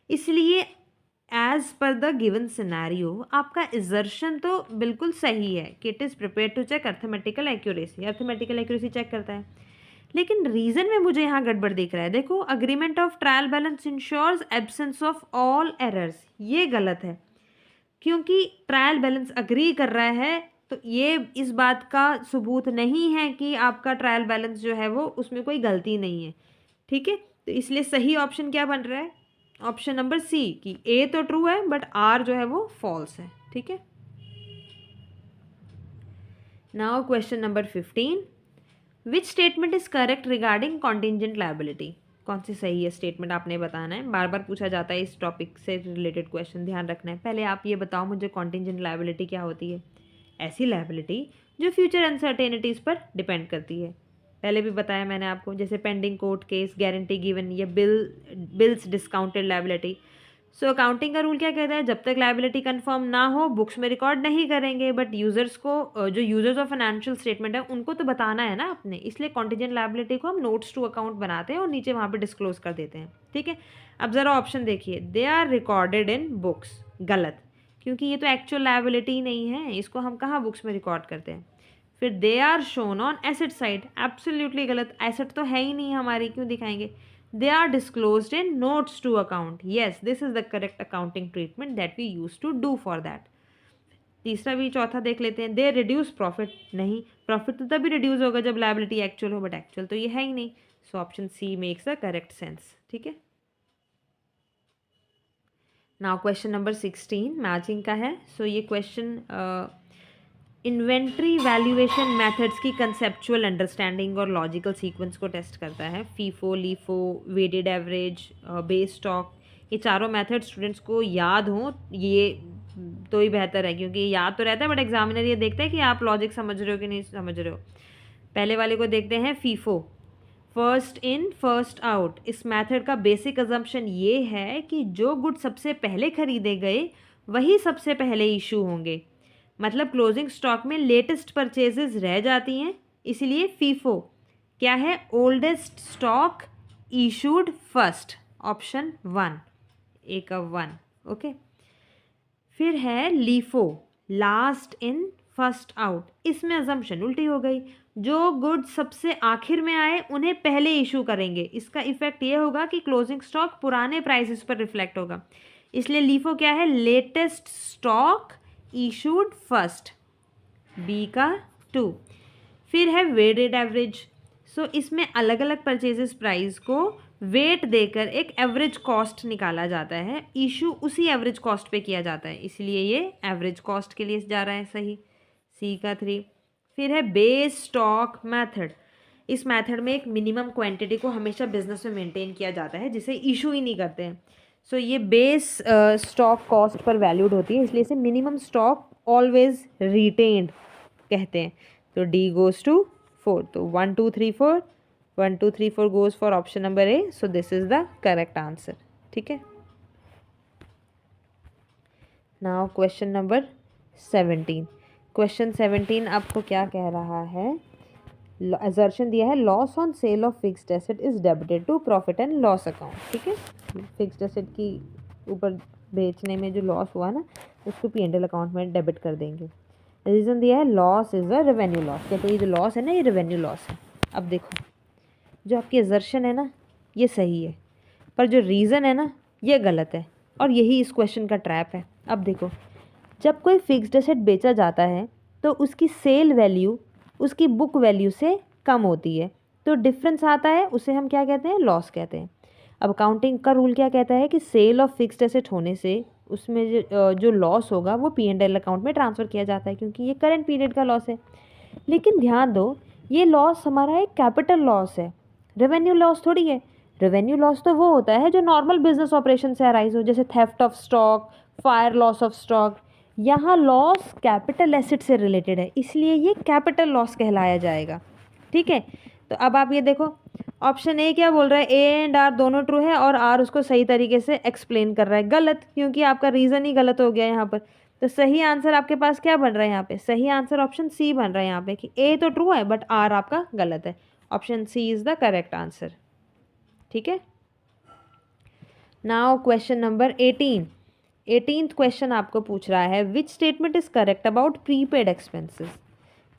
S1: इसलिए as per the given scenario आपका एजर्शन तो बिल्कुल सही है कि it is prepare to check arithmetical accuracy, arithmetical accuracy check करता है। लेकिन रीजन में मुझे यहाँ गड़बड़ दिख रहा है। देखो, agreement of trial balance ensures absence of all errors, ये गलत है, क्योंकि ट्रायल बैलेंस अग्री कर रहा है तो ये इस बात का सबूत नहीं है कि आपका ट्रायल बैलेंस जो है वो उसमें कोई गलती नहीं है। ठीक है, तो इसलिए सही ऑप्शन क्या बन रहा है? ऑप्शन नंबर सी, कि ए तो ट्रू है बट आर जो है वो फॉल्स है। ठीक है, now question number 15, which statement is correct regarding contingent liability? कौन सी सही है स्टेटमेंट आपने बताना है। बार बार पूछा जाता है इस टॉपिक से रिलेटेड क्वेश्चन, ध्यान रखना है। पहले आप ये बताओ मुझे, कॉन्टिजेंट लायबिलिटी क्या होती है? ऐसी लायबिलिटी जो फ्यूचर अनसर्टेनिटीज़ पर डिपेंड करती है। पहले भी बताया मैंने आपको, जैसे pending court case, guarantee given, या bills discounted liability. So accounting का रूल क्या कहता है? जब तक लायबिलिटी कंफर्म ना हो बुक्स में रिकॉर्ड नहीं करेंगे, बट यूजर्स को, जो यूजर्स ऑफ फाइनेंशियल स्टेटमेंट है उनको तो बताना है ना अपने, इसलिए कॉन्टिजेंट लायबिलिटी को हम नोट्स टू अकाउंट बनाते हैं और नीचे वहाँ पे डिस्क्लोज कर देते हैं। ठीक है, अब ज़रा ऑप्शन देखिए, they are recorded in books, गलत, क्योंकि ये तो एक्चुअल लायबिलिटी ही नहीं है, इसको हम कहाँ बुक्स में रिकॉर्ड करते हैं। फिर they are shown on asset side, absolutely गलत, एसेट तो है ही नहीं हमारी, क्यों दिखाएंगे। They are disclosed in notes to account. Yes, this is the correct accounting treatment that we used to do for that. तीसरा भी चौथा देख लेते हैं, दे रिड्यूस प्रॉफिट, नहीं, प्रॉफिट तो तभी रिड्यूस होगा जब लायबिलिटी एक्चुअल हो, बट एक्चुअल तो ये है ही नहीं। So option C makes the correct sense. ठीक है, नाउ क्वेश्चन नंबर 16 मैचिंग का है। सो ये क्वेश्चन इन्वेंट्री वैल्यूएशन मेथड्स की कंसेप्चुअल अंडरस्टैंडिंग और लॉजिकल सीक्वेंस को टेस्ट करता है। FIFO, LIFO, weighted average, base stock, ये चारों मेथड स्टूडेंट्स को याद हों ये तो ही बेहतर है, क्योंकि याद तो रहता है बट एग्जामिनर ये देखता है कि आप लॉजिक समझ रहे हो कि नहीं समझ रहे हो। पहले वाले को देखते हैं, FIFO, first in first out. इस मेथड का बेसिक अजम्पशन ये है कि जो गुड सबसे पहले खरीदे गए वही सबसे पहले इशू होंगे, मतलब क्लोजिंग स्टॉक में लेटेस्ट परचेजेस रह जाती हैं, इसलिए फीफो क्या है? Oldest stock issued first, option 1, ए का 1। ओके, फिर है LIFO, last in first out. इसमें अजम्पशन उल्टी हो गई, जो गुड सबसे आखिर में आए उन्हें पहले इशू करेंगे, इसका इफेक्ट ये होगा कि क्लोजिंग स्टॉक पुराने प्राइसेस पर रिफ्लेक्ट होगा, इसलिए लीफो क्या है? Latest stock issued first, B का 2। फिर है वेटेड एवरेज। सो इसमें अलग अलग परचेजेस प्राइस को वेट देकर एक एवरेज कॉस्ट निकाला जाता है, इशू उसी एवरेज कॉस्ट पे किया जाता है, इसलिए ये एवरेज कॉस्ट के लिए जा रहा है, सही, सी का 3। फिर है बेस स्टॉक मेथड। इस मेथड में एक मिनिमम क्वांटिटी को हमेशा बिजनेस में मेंटेन किया जाता है जिसे इशू ही नहीं करते हैं। सो ये base stock cost per valued होती है, इसलिए इसे मिनिमम स्टॉक ऑलवेज रिटेन्ड कहते हैं। तो डी गोज टू 4, तो 1 2 3 4, 1 2 3 4 goes for option number A. So this is the correct answer. ठीक है, नाउ क्वेश्चन नंबर 17। क्वेश्चन 17 आपको क्या कह रहा है? असर्शन दिया है, loss on sale of fixed asset is debited to profit and loss account. ठीक है, फिक्स्ड एसेट की ऊपर बेचने में जो लॉस हुआ ना उसको P&L अकाउंट में डेबिट कर देंगे। रीज़न दिया है, loss is a revenue loss, कहते हैं ये जो लॉस है ना ये रेवेन्यू लॉस है। अब देखो, जो आपकी असर्शन है ना ये सही है, पर जो रीज़न है ना ये गलत है, और यही इस क्वेश्चन का ट्रैप है। अब देखो, जब कोई फिक्स्ड एसेट बेचा जाता है तो उसकी सेल वैल्यू उसकी बुक वैल्यू से कम होती है, तो डिफरेंस आता है, उसे हम क्या कहते हैं? लॉस कहते हैं। अब अकाउंटिंग का रूल क्या कहता है कि सेल ऑफ फिक्स्ड एसेट होने से उसमें जो लॉस होगा वो P&L अकाउंट में ट्रांसफ़र किया जाता है, क्योंकि ये करंट पीरियड का लॉस है। लेकिन ध्यान दो, ये लॉस हमारा एक कैपिटल लॉस है, रेवेन्यू लॉस थोड़ी है। रेवेन्यू लॉस तो वो होता है जो नॉर्मल बिजनेस ऑपरेशन से अराइज हो, जैसे theft of stock, fire loss of stock. यहाँ लॉस कैपिटल एसेट से रिलेटेड है, इसलिए ये कैपिटल लॉस कहलाया जाएगा। ठीक है, तो अब आप ये देखो, ऑप्शन ए क्या बोल रहा है? ए एंड आर दोनों ट्रू है और आर उसको सही तरीके से एक्सप्लेन कर रहा है, गलत, क्योंकि आपका रीज़न ही गलत हो गया यहाँ पर। तो सही आंसर आपके पास क्या बन रहा है यहाँ पे, सही आंसर ऑप्शन सी बन रहा है यहाँ पे कि ए तो ट्रू है बट आर आपका गलत है। Option C is the correct answer. ठीक है। Now question number 18th question आपको पूछ रहा है विच statement is correct about prepaid expenses.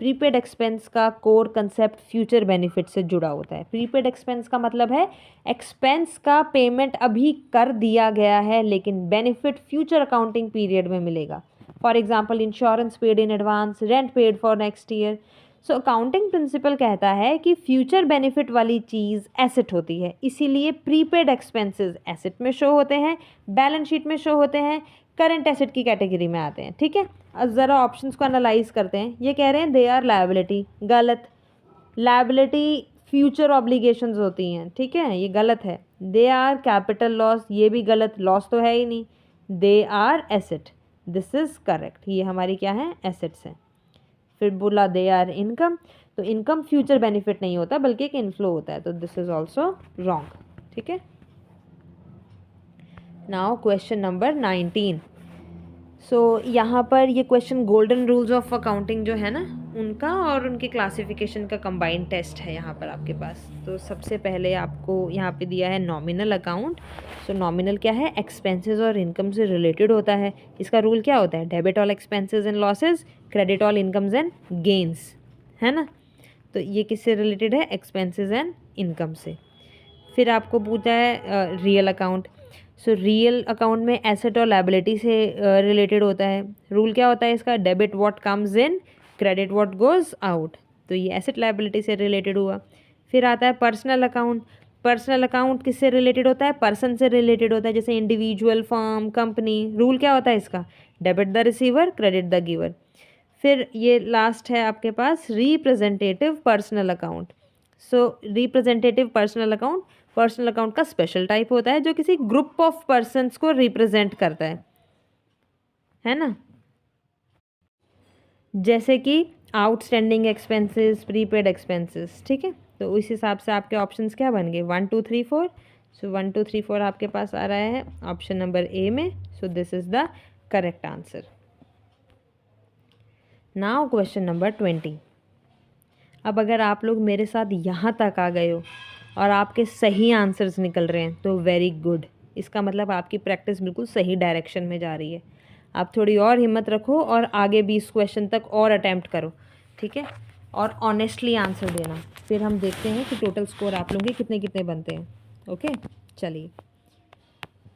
S1: Prepaid expense का कोर कंसेप्ट फ्यूचर बेनिफिट से जुड़ा होता है। प्रीपेड एक्सपेंस का मतलब है एक्सपेंस का पेमेंट अभी कर दिया गया है लेकिन बेनिफिट फ्यूचर अकाउंटिंग पीरियड में मिलेगा। For example insurance paid in advance, rent paid for next year. So accounting principle कहता है कि फ्यूचर बेनिफिट वाली चीज़ एसेट होती है, इसीलिए प्रीपेड एक्सपेंसेस एसेट में शो होते हैं, बैलेंस शीट में शो होते हैं, करंट एसेट की कैटेगरी में आते हैं। ठीक है। अब ज़रा ऑप्शंस को एनालाइज करते हैं। ये कह रहे हैं दे आर लायबिलिटी, गलत। लायबिलिटी फ्यूचर ऑब्लिगेशंस होती हैं, ठीक है, ये गलत है। दे आर कैपिटल लॉस, ये भी गलत, लॉस तो है ही नहीं। They are asset, this is correct, ये हमारी क्या है, एसेट्स हैं। फिर बोला दे आर इनकम, तो इनकम फ्यूचर बेनिफिट नहीं होता बल्कि एक इनफ्लो होता है, तो दिस इज ऑल्सो रॉन्ग। ठीक है। Now question number 19। सो यहाँ पर ये question golden rules of accounting जो है ना उनका और उनकी क्लासिफिकेशन का कंबाइंड टेस्ट है यहाँ पर आपके पास। तो सबसे पहले आपको यहाँ पे दिया है नॉमिनल अकाउंट। सो नॉमिनल क्या है, एक्सपेंसेस और इनकम से रिलेटेड होता है। इसका रूल क्या होता है, debit all expenses and losses, credit all incomes and gains, है ना। तो ये किससे रिलेटेड है, एक्सपेंसेस एंड इनकम से। फिर आपको पूछा है real account. So real account में एसेट और लायबिलिटी से रिलेटेड होता है। रूल क्या होता है इसका, debit what comes in, credit what goes out. तो ये एसेट लायबिलिटी से रिलेटेड हुआ। फिर आता है पर्सनल अकाउंट। पर्सनल अकाउंट किससे रिलेटेड होता है, पर्सन से रिलेटेड होता है, जैसे इंडिविजुअल, फर्म, कंपनी। रूल क्या होता है इसका, debit the receiver, credit the giver. फिर ये लास्ट है आपके पास रिप्रेजेंटेटिव पर्सनल अकाउंट। सो रिप्रेजेंटेटिव पर्सनल अकाउंट का स्पेशल टाइप होता है जो किसी ग्रुप ऑफ पर्सन्स को रिप्रेजेंट करता है ना। जैसे कि आउटस्टैंडिंग एक्सपेंसेस, प्रीपेड एक्सपेंसेस। ठीक है। तो उस हिसाब से आपके ऑप्शंस क्या बन गए, 1 2 3 4। सो 1 2 3 4 आपके पास आ रहा है ऑप्शन नंबर ए में। सो this is the correct answer. Now question number 20। अब अगर आप लोग मेरे साथ यहाँ तक आ गए हो और आपके सही आंसर्स निकल रहे हैं तो वेरी गुड, इसका मतलब आपकी प्रैक्टिस बिल्कुल सही डायरेक्शन में जा रही है। आप थोड़ी और हिम्मत रखो और आगे 20 क्वेश्चन तक और अटैम्प्ट करो। ठीक है। और ऑनेस्टली आंसर देना, फिर हम देखते हैं कि टोटल स्कोर आप लोगों के कितने कितने बनते हैं। ओके चलिए।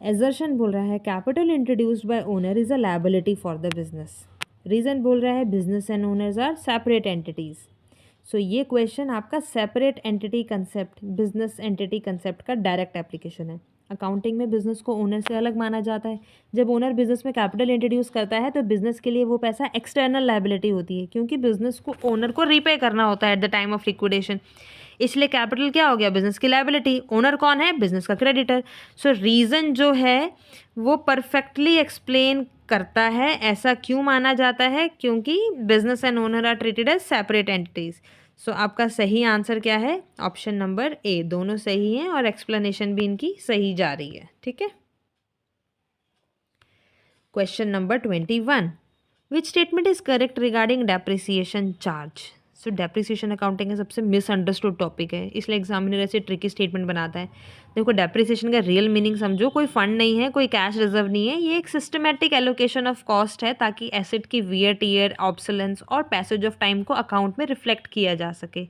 S1: एजर्शन बोल रहा है capital introduced by owner is a liability for the business. Reason बोल रहा है business and owners are separate entities. So ये क्वेश्चन आपका separate entity concept, business entity concept का डायरेक्ट एप्लीकेशन है। अकाउंटिंग में बिजनेस को ओनर से अलग माना जाता है। जब ओनर बिजनेस में कैपिटल इंट्रोड्यूस करता है तो बिजनेस के लिए वो पैसा एक्सटर्नल लायबिलिटी होती है, क्योंकि बिजनेस को ओनर को रीपे करना होता है at the time of liquidation. इसलिए कैपिटल क्या हो गया, बिजनेस की लायबिलिटी। ओनर कौन है, बिजनेस का क्रेडिटर। सो रीज़न जो है वो परफेक्टली एक्सप्लेन करता है ऐसा क्यों माना जाता है, क्योंकि business and owner are treated as separate entities. So आपका सही आंसर क्या है, ऑप्शन नंबर ए। दोनों सही हैं और एक्सप्लेनेशन भी इनकी सही जा रही है। ठीक है। Question number 21। Which statement is correct regarding depreciation charge. So depreciation accounting का सबसे मिसअंडरस्टूड टॉपिक है, इसलिए एग्जामिनर ऐसे ट्रिकी स्टेटमेंट बनाता है। देखो डेप्रिसिएशन का रियल मीनिंग समझो, कोई फंड नहीं है, कोई कैश रिजर्व नहीं है, ये एक सिस्टमैटिक एलोकेशन ऑफ कॉस्ट है ताकि एसेट की वियर टियर, ऑब्सोलेंस और पैसेज ऑफ टाइम को अकाउंट में रिफ्लेक्ट किया जा सके।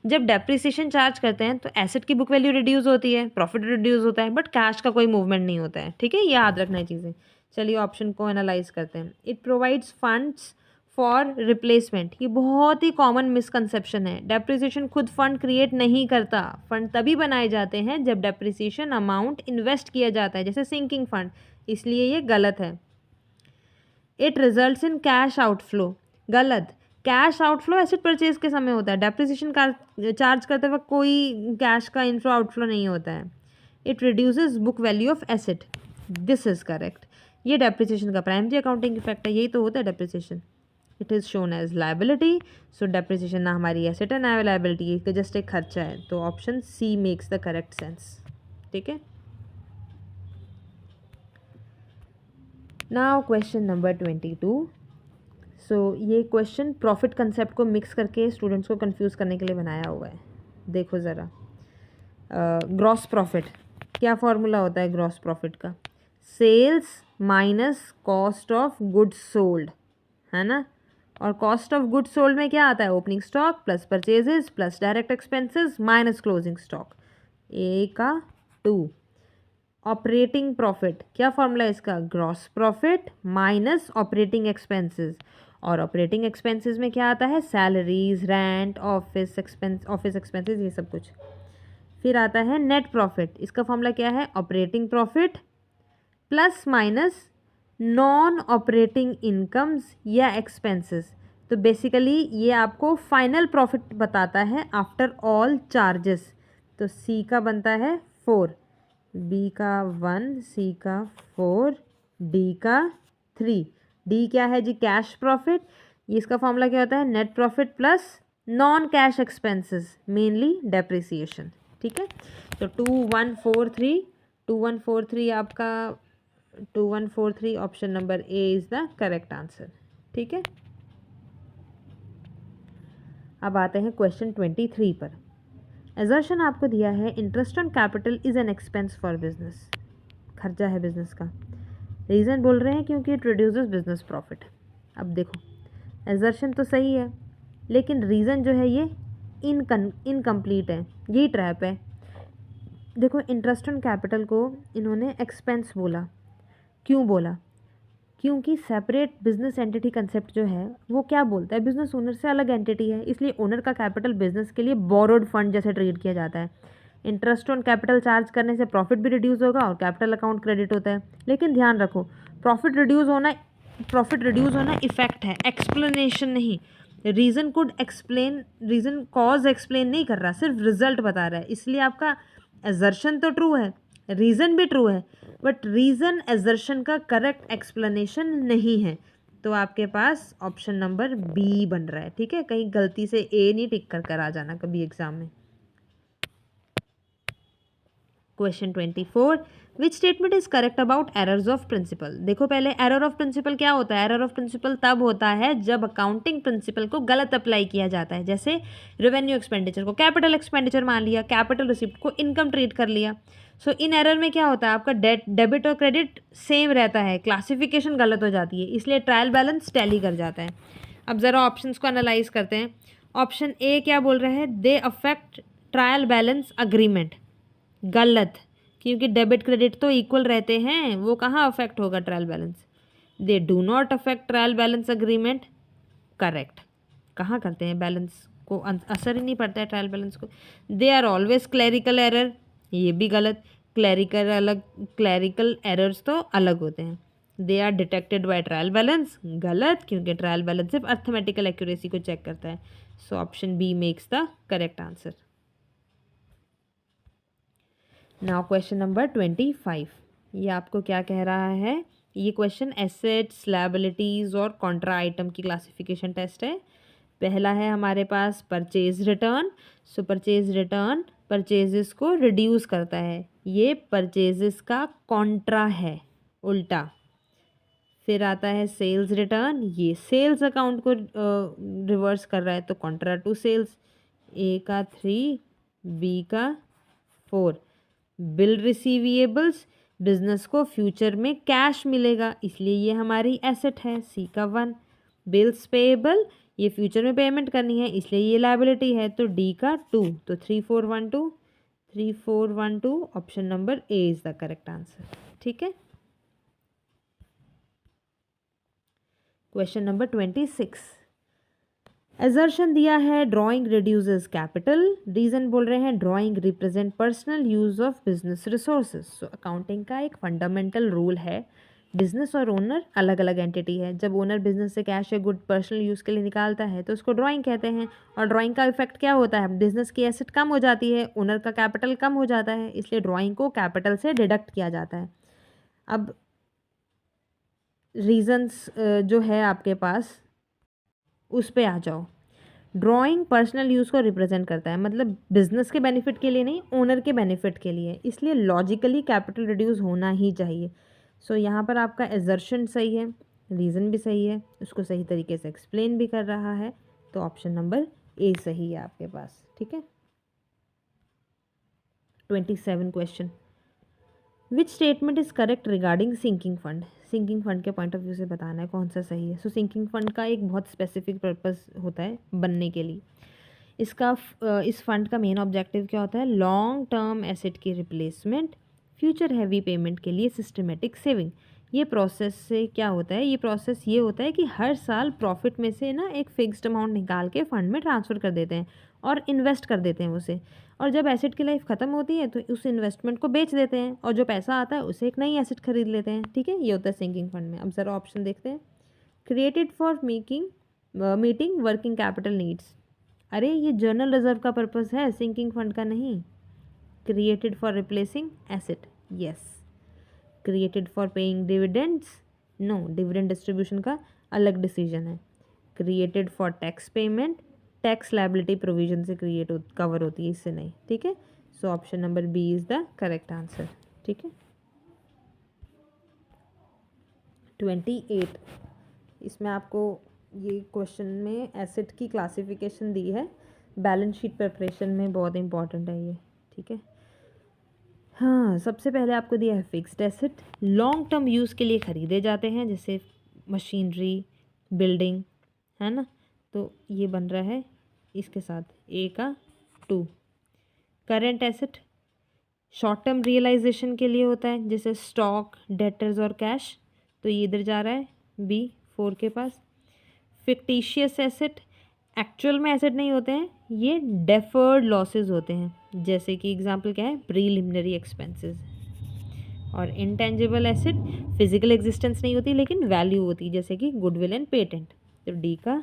S1: जब डेप्रिसिएशन चार्ज करते हैं तो एसेट की बुक वैल्यू रिड्यूस होती है, प्रॉफिट रिड्यूस होता है, बट कैश का कोई मूवमेंट नहीं होता है। ठीक है, याद रखना है चीज़ें। चलिए ऑप्शन को एनालाइज करते हैं। It provides funds for replacement, ये बहुत ही कॉमन मिसकंसेप्शन है। डेप्रिसिएशन खुद फंड क्रिएट नहीं करता, फंड तभी बनाए जाते हैं जब डेप्रिसिएशन अमाउंट इन्वेस्ट किया जाता है, जैसे सिंकिंग फंड, इसलिए ये गलत है। It results in cash outflow, गलत। कैश आउटफ्लो एसेट परचेज के समय होता है, डेप्रिसिएशन चार्ज करते वक्त कोई कैश का इनफ्लो आउटफ्लो नहीं होता है। It reduces book value of asset, this is correct. ये डेप्रिसिएशन का प्राइमरी अकाउंटिंग इफेक्ट है, यही तो होता है depreciation. It is shown as liability, so depreciation ना हमारी एसेट है ना लायबिलिटी, ये जस्ट एक खर्चा है। तो option C makes the correct sense. ठीक है। Now question number 22। सो ये क्वेश्चन प्रॉफिट कंसेप्ट को मिक्स करके स्टूडेंट्स को कंफ्यूज करने के लिए बनाया हुआ है। देखो ज़रा, ग्रॉस प्रॉफिट, क्या फॉर्मूला होता है ग्रॉस प्रॉफिट का? Sales minus cost of goods sold, है ना। और कॉस्ट ऑफ गुड्स सोल्ड में क्या आता है? Opening stock plus purchases plus direct expenses minus closing stock, A का 2। ऑपरेटिंग प्रॉफिट, क्या फॉर्मूला है इसका? Gross profit minus operating expenses, और ऑपरेटिंग एक्सपेंसेस में क्या आता है? सैलरीज, रेंट, ऑफिस एक्सपेंसेस, ये सब कुछ। फिर आता है नेट प्रॉफिट, इसका फॉर्मूला क्या है? Operating profit plus minus non operating incomes या एक्सपेंसेस। तो बेसिकली ये आपको फाइनल प्रॉफिट बताता है आफ्टर ऑल चार्जेस। तो सी का बनता है 4, बी का 1, सी का 4, डी का 3। डी क्या है जी? Cash profit. इसका फॉर्मूला क्या होता है? Net profit plus non cash expenses, mainly depreciation. ठीक है, तो 2143 आपका 2143 option number A is the correct answer. ठीक है, अब आते हैं क्वेश्चन 23 पर। एजर्शन आपको दिया है interest on capital is an expense for business, खर्चा है बिजनेस का। रीज़न बोल रहे हैं क्योंकि इट रिड्यूसेस बिजनेस प्रॉफिट। अब देखो, एजर्शन तो सही है लेकिन रीज़न जो है ये इनकम्प्लीट है, यही ट्रैप है। देखो, इंटरेस्ट ऑन कैपिटल को इन्होंने एक्सपेंस बोला, क्यों बोला? क्योंकि सेपरेट बिजनेस एंटिटी कंसेप्ट जो है वो क्या बोलता है? बिजनेस ओनर से अलग एंटिटी है, इसलिए ओनर का कैपिटल बिजनेस के लिए बोरोड फंड जैसे ट्रीट किया जाता है। इंटरेस्ट ऑन कैपिटल चार्ज करने से प्रॉफिट भी रिड्यूस होगा और कैपिटल अकाउंट क्रेडिट होता है। लेकिन ध्यान रखो, प्रॉफिट रिड्यूस होना इफेक्ट है, एक्सप्लेनेशन नहीं। रीज़न कॉज एक्सप्लेन नहीं कर रहा, सिर्फ रिजल्ट बता रहा है। इसलिए आपका एजर्शन तो ट्रू है, रीज़न भी ट्रू है, बट रीज़न एजर्शन का करेक्ट एक्सप्लेनेशन नहीं है। तो आपके पास ऑप्शन नंबर बी बन रहा है। ठीक है, कहीं गलती से ए नहीं टिक कर आ जाना कभी एग्जाम में। Question 24, which statement is correct about errors of principle? देखो, पहले एरर ऑफ प्रिंसिपल क्या होता है? एरर ऑफ प्रिंसिपल तब होता है जब अकाउंटिंग प्रिंसिपल को गलत अप्लाई किया जाता है। जैसे रेवेन्यू एक्सपेंडिचर को कैपिटल एक्सपेंडिचर मान लिया, कैपिटल रिसिप्ट को इनकम ट्रीट कर लिया। सो इन एरर में क्या होता है? आपका डेबिट और क्रेडिट सेम रहता है, क्लासिफिकेशन गलत हो जाती है, इसलिए ट्रायल बैलेंस टैली कर जाता है। अब ज़रा ऑप्शंस को एनालाइज करते हैं। ऑप्शन ए क्या बोल रहे हैं? They affect trial balance agreement, गलत, क्योंकि डेबिट क्रेडिट तो इक्वल रहते हैं, वो कहाँ अफेक्ट होगा trial balance? They do not affect trial balance agreement, correct. कहाँ करते हैं? बैलेंस को असर ही नहीं पड़ता है ट्रायल बैलेंस को। They are always clerical error, ये भी गलत। क्लैरिकल एरर्स तो अलग होते हैं। They are detected by trial balance, गलत, क्योंकि ट्रायल बैलेंस सिर्फ अर्थमेटिकल एक्यूरेसी को चेक करता है। So option B makes the correct answer. Now question number 25, ये आपको क्या कह रहा है? ये क्वेश्चन एसेट्स, लायबिलिटीज़ और कॉन्ट्रा आइटम की क्लासिफिकेशन टेस्ट है। पहला है हमारे पास परचेज रिटर्न। सो परचेज रिटर्न परचेजेस को रिड्यूस करता है, ये परचेजेस का कॉन्ट्रा है, उल्टा। फिर आता है सेल्स रिटर्न, ये सेल्स अकाउंट को रिवर्स कर रहा है, तो कॉन्ट्रा टू सेल्स। ए का 3, बी का 4। बिल रिसीवेबल्स, बिजनेस को फ्यूचर में कैश मिलेगा, इसलिए ये हमारी एसेट है, सी का 1। बिल्स पेएबल, ये फ्यूचर में पेमेंट करनी है, इसलिए ये लायबिलिटी है, तो डी का 2। तो 3412 option number A is the correct answer. ठीक है, क्वेश्चन नंबर 26, एजर्शन दिया है ड्राइंग रिड्यूसेस कैपिटल। रीजन बोल रहे हैं drawing represent personal use of business resources. So accounting का एक फंडामेंटल रूल है, बिजनेस और ओनर अलग अलग एंटिटी है। जब ओनर बिजनेस से कैश या गुड पर्सनल यूज़ के लिए निकालता है तो उसको ड्राइंग कहते हैं। और ड्राइंग का इफेक्ट क्या होता है? बिजनेस की एसेट कम हो जाती है, ओनर का कैपिटल कम हो जाता है, इसलिए ड्राइंग को कैपिटल से डिडक्ट किया जाता है। अब रीजंस जो है आपके पास उस पे आ जाओ। ड्राइंग पर्सनल यूज़ को रिप्रेजेंट करता है, मतलब बिजनेस के बेनिफिट के लिए नहीं, ओनर के बेनिफिट के लिए, इसलिए लॉजिकली कैपिटल रिड्यूस होना ही चाहिए। सो यहाँ पर आपका एजर्शन सही है, रीज़न भी सही है, उसको सही तरीके से एक्सप्लेन भी कर रहा है, तो ऑप्शन नंबर ए सही है आपके पास। ठीक है। 27 question, which statement is correct regarding sinking fund. Sinking fund के पॉइंट ऑफ व्यू से बताना है कौन सा सही है। सो सिंकिंग फंड का एक बहुत स्पेसिफिक पर्पस होता है बनने के लिए। इस फंड का मेन ऑब्जेक्टिव क्या होता है, लॉन्ग टर्म एसेट की रिप्लेसमेंट, फ्यूचर हैवी पेमेंट के लिए सिस्टमेटिक सेविंग। ये प्रोसेस से क्या होता है, ये प्रोसेस ये होता है कि हर साल प्रॉफिट में से ना एक फिक्स्ड अमाउंट निकाल के फंड में ट्रांसफ़र कर देते हैं और इन्वेस्ट कर देते हैं उसे, और जब एसेट की लाइफ ख़त्म होती है तो उस इन्वेस्टमेंट को बेच देते हैं और जो पैसा आता है उसे एक नई एसेट खरीद लेते हैं। ठीक है, ये होता है सिंकिंग फंड में। अब ज़रा ऑप्शन देखते हैं। Created for meeting working capital needs. अरे ये जर्नल रिजर्व का पर्पस है, सिंकिंग फंड का नहीं। Created for replacing asset, yes. Created for paying dividends, no, dividend distribution का अलग डिसीजन है। Created for tax payment, tax liability provision से कवर होती है, इससे नहीं। ठीक है, so option number B is the correct answer. ठीक है। 28, इसमें आपको ये क्वेश्चन में एसेट की क्लासिफिकेशन दी है, बैलेंस शीट प्रिपरेशन में बहुत इंपॉर्टेंट है ये। ठीक है। हाँ, सबसे पहले आपको दिया है fixed asset, long term use के लिए ख़रीदे जाते हैं, जैसे मशीनरी, बिल्डिंग, है ना। तो ये बन रहा है इसके साथ ए का 2। Current asset short term realization के लिए होता है, जैसे स्टॉक, डेटर्स और कैश, तो ये इधर जा रहा है बी 4 के पास। फिक्टिशियस एसेट एक्चुअल में एसेट नहीं होते हैं, ये डेफर्ड लॉसेस होते हैं, जैसे कि एग्जांपल क्या है, प्रीलिमिनरी एक्सपेंसेस। और इंटेंजिबल एसेट फिजिकल एग्जिस्टेंस नहीं होती लेकिन वैल्यू होती है, जैसे कि गुडविल एंड पेटेंट। तो डी का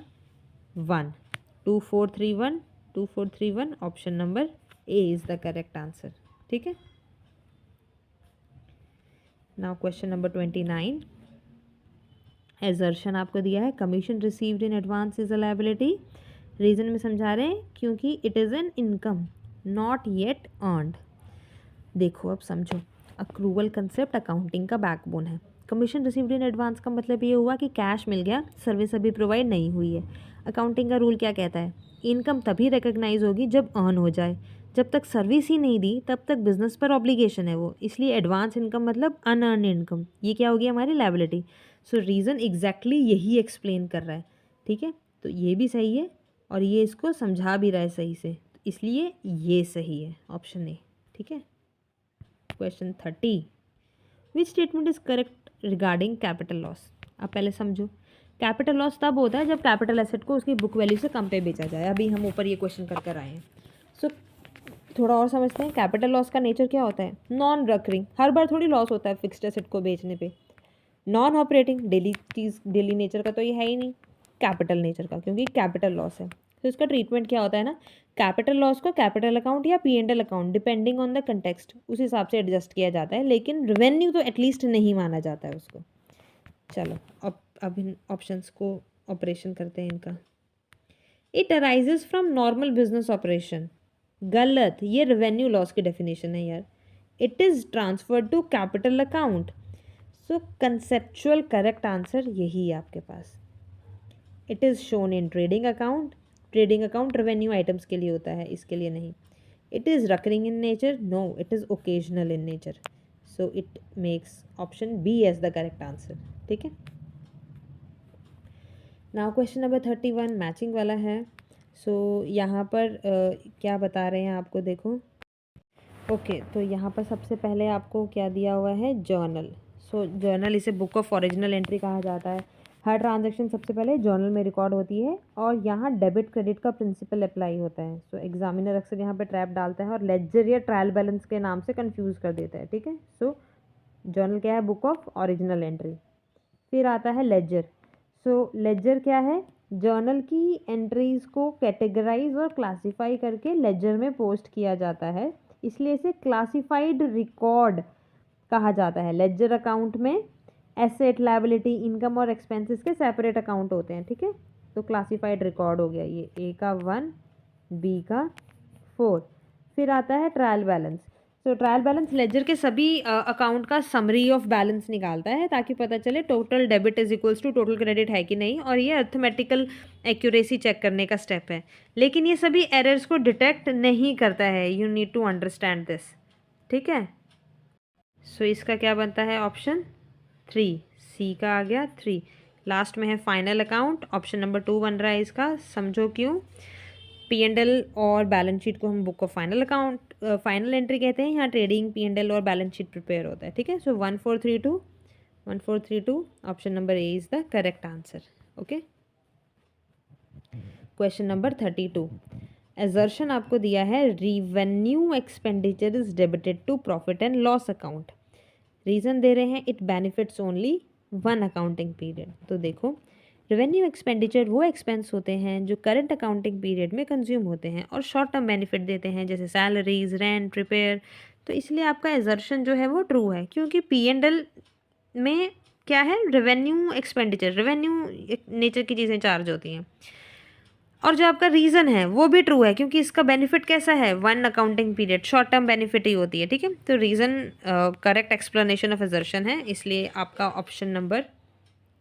S1: 1, 2431 option number A is the correct answer. ठीक है। नाउ क्वेश्चन नंबर 29, एजर्शन आपको दिया है, commission received in advance is a liability. Reason में समझा रहे हैं क्योंकि it is an income not yet earned. देखो अब समझो, अक्रूवल कंसेप्ट अकाउंटिंग का बैकबोन है। कमीशन रिसीव्ड इन एडवांस का मतलब ये हुआ कि कैश मिल गया, सर्विस अभी प्रोवाइड नहीं हुई है। अकाउंटिंग का रूल क्या कहता है, इनकम तभी रिकग्नाइज होगी जब अर्न हो जाए, जब तक सर्विस ही नहीं दी तब तक बिजनेस पर ऑब्लिगेशन है वो, इसलिए एडवांस इनकम मतलब अनअर्न इनकम, ये क्या होगी हमारी लायबिलिटी। सो रीज़न एग्जैक्टली यही एक्सप्लेन कर रहा है। ठीक है, तो ये भी सही है और ये इसको समझा भी रहा है सही से, इसलिए ये सही है, ऑप्शन ए। ठीक है। Question 30, which statement is correct regarding capital loss. अब पहले समझो, कैपिटल लॉस तब होता है जब कैपिटल एसेट को उसकी बुक वैल्यू से कम पे बेचा जाए। अभी हम ऊपर ये क्वेश्चन कर आए हैं। सो थोड़ा और समझते हैं, कैपिटल लॉस का नेचर क्या होता है, नॉन रिकरिंग, हर बार थोड़ी लॉस होता है फिक्स्ड एसेट को बेचने पे। नॉन ऑपरेटिंग, डेली चीज़, डेली नेचर का तो ये है ही नहीं, कैपिटल नेचर का, क्योंकि कैपिटल लॉस है। तो इसका ट्रीटमेंट क्या होता है ना, कैपिटल लॉस को कैपिटल अकाउंट या P&L account depending on the context उस हिसाब से एडजस्ट किया जाता है, लेकिन रेवेन्यू तो एटलीस्ट नहीं माना जाता है उसको। चलो अब इन ऑप्शंस को ऑपरेशन करते हैं इनका। It arises from normal business operation, गलत, ये रेवेन्यू लॉस की डेफिनेशन है यार। It is transferred to capital account, so conceptual correct answer यही है आपके पास। It is shown in trading account, trading account revenue items के लिए होता है, इसके लिए नहीं। It is recurring in nature, no, it is occasional in nature, so it makes option B as the correct answer. ठीक है। नाउ क्वेश्चन नंबर 31 मैचिंग वाला है। सो यहाँ पर क्या बता रहे हैं आपको, देखो। ओके, तो यहाँ पर सबसे पहले आपको क्या दिया हुआ है, जर्नल। सो जर्नल, इसे बुक ऑफ ओरिजिनल एंट्री कहा जाता है। हर ट्रांजैक्शन सबसे पहले जर्नल में रिकॉर्ड होती है और यहाँ डेबिट क्रेडिट का प्रिंसिपल अप्लाई होता है। सो एग्जामिनर अक्सर यहाँ पे ट्रैप डालता है और लेजर या ट्रायल बैलेंस के नाम से कंफ्यूज कर देता है। ठीक है। सो जर्नल क्या है, बुक ऑफ ओरिजिनल एंट्री। फिर आता है लेजर। सो लेजर क्या है, जर्नल की एंट्रीज को कैटेगराइज और क्लासीफाई करके लेजर में पोस्ट किया जाता है, इसलिए इसे क्लासिफाइड रिकॉर्ड कहा जाता है। लेजर अकाउंट में एसेट, लायबिलिटी, इनकम और एक्सपेंसेस के सेपरेट अकाउंट होते हैं। ठीक है, तो क्लासिफाइड रिकॉर्ड हो गया ये, ए का 1, बी का 4। फिर आता है ट्रायल बैलेंस। सो ट्रायल बैलेंस लेजर के सभी अकाउंट का समरी ऑफ बैलेंस निकालता है ताकि पता चले total debit is equals to total credit है कि नहीं, और ये अर्थमेटिकल एक्यूरेसी चेक करने का स्टेप है। लेकिन ये सभी एरर्स को डिटेक्ट नहीं करता है, you need to understand this, ठीक है। सो इसका क्या बनता है, ऑप्शन 3, सी का आ गया 3। लास्ट में है फाइनल अकाउंट, ऑप्शन नंबर 2 बन रहा है इसका, समझो क्यों। P&L और बैलेंस शीट को हम book of final account final entry कहते हैं, यहाँ ट्रेडिंग P&L और बैलेंस शीट प्रिपेयर होता है, ठीक है। So 1432 option number A is the correct answer, okay. Question number 32, assertion आपको दिया है revenue expenditure is debited to profit and loss account. Reason दे रहे हैं it benefits only 1 accounting period. तो देखो, रेवेन्यू एक्सपेंडिचर वो एक्सपेंस होते हैं जो करंट अकाउंटिंग पीरियड में कंज्यूम होते हैं और शॉर्ट टर्म बेनिफिट देते हैं, जैसे सैलरीज, रेंट, रिपेयर। तो इसलिए आपका एजर्शन जो है वो ट्रू है, क्योंकि P&L में क्या है, रेवेन्यू एक्सपेंडिचर, रेवेन्यू नेचर की चीज़ें चार्ज होती हैं। और जो आपका रीज़न है वो भी ट्रू है, क्योंकि इसका बेनिफिट कैसा है, 1 accounting period, short term benefit ही होती है, ठीक है। तो reason correct explanation of assertion है, इसलिए आपका ऑप्शन नंबर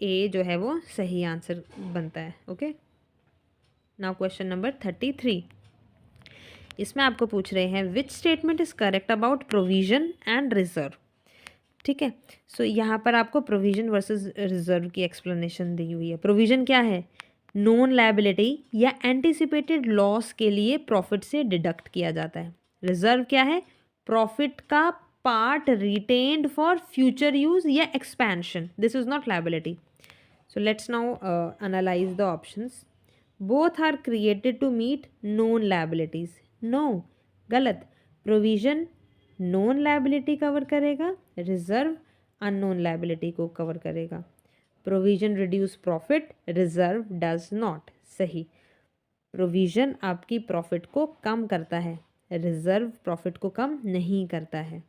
S1: ए जो है वो सही आंसर बनता है, ओके। नाउ क्वेश्चन नंबर 33, इसमें आपको पूछ रहे हैं which statement is correct about provision and reserve, ठीक है। सो यहाँ पर आपको प्रोविजन वर्सेस रिजर्व की एक्सप्लेनेशन दी हुई है। प्रोविजन क्या है, नॉन लायबिलिटी या एंटिसिपेटेड लॉस के लिए प्रॉफिट से डिडक्ट किया जाता है। रिजर्व क्या है, प्रॉफिट का part retained for future use या expansion, this is not liability. So let's now analyze the options. Both are created to meet known liabilities. No, गलत। Provision known liability कवर करेगा, reserve unknown liability को cover करेगा। Provision reduce profit, reserve does not, सही। Provision आपकी profit को कम करता है, reserve profit को कम नहीं करता है।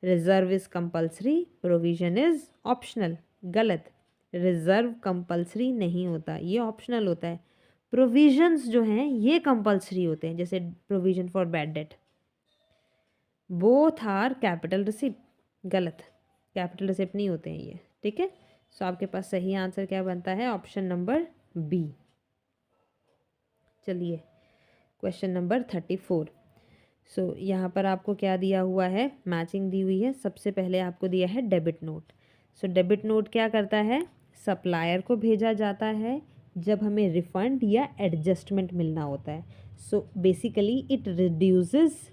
S1: Reserve is compulsory, provision is optional, गलत। रिजर्व कंपलसरी नहीं होता, ये ऑप्शनल होता है। प्रोविजंस जो हैं ये कंपलसरी होते हैं, जैसे provision for bad date. Both are capital receipt, गलत, कैपिटल रिसिप्ट नहीं होते हैं ये, ठीक है। सो आपके पास सही आंसर क्या बनता है, ऑप्शन नंबर बी। चलिए क्वेश्चन नंबर 34। सो यहाँ पर आपको क्या दिया हुआ है, मैचिंग दी हुई है। सबसे पहले आपको दिया है debit note. So debit note क्या करता है, सप्लायर को भेजा जाता है जब हमें रिफंड या एडजस्टमेंट मिलना होता है। So basically it reduces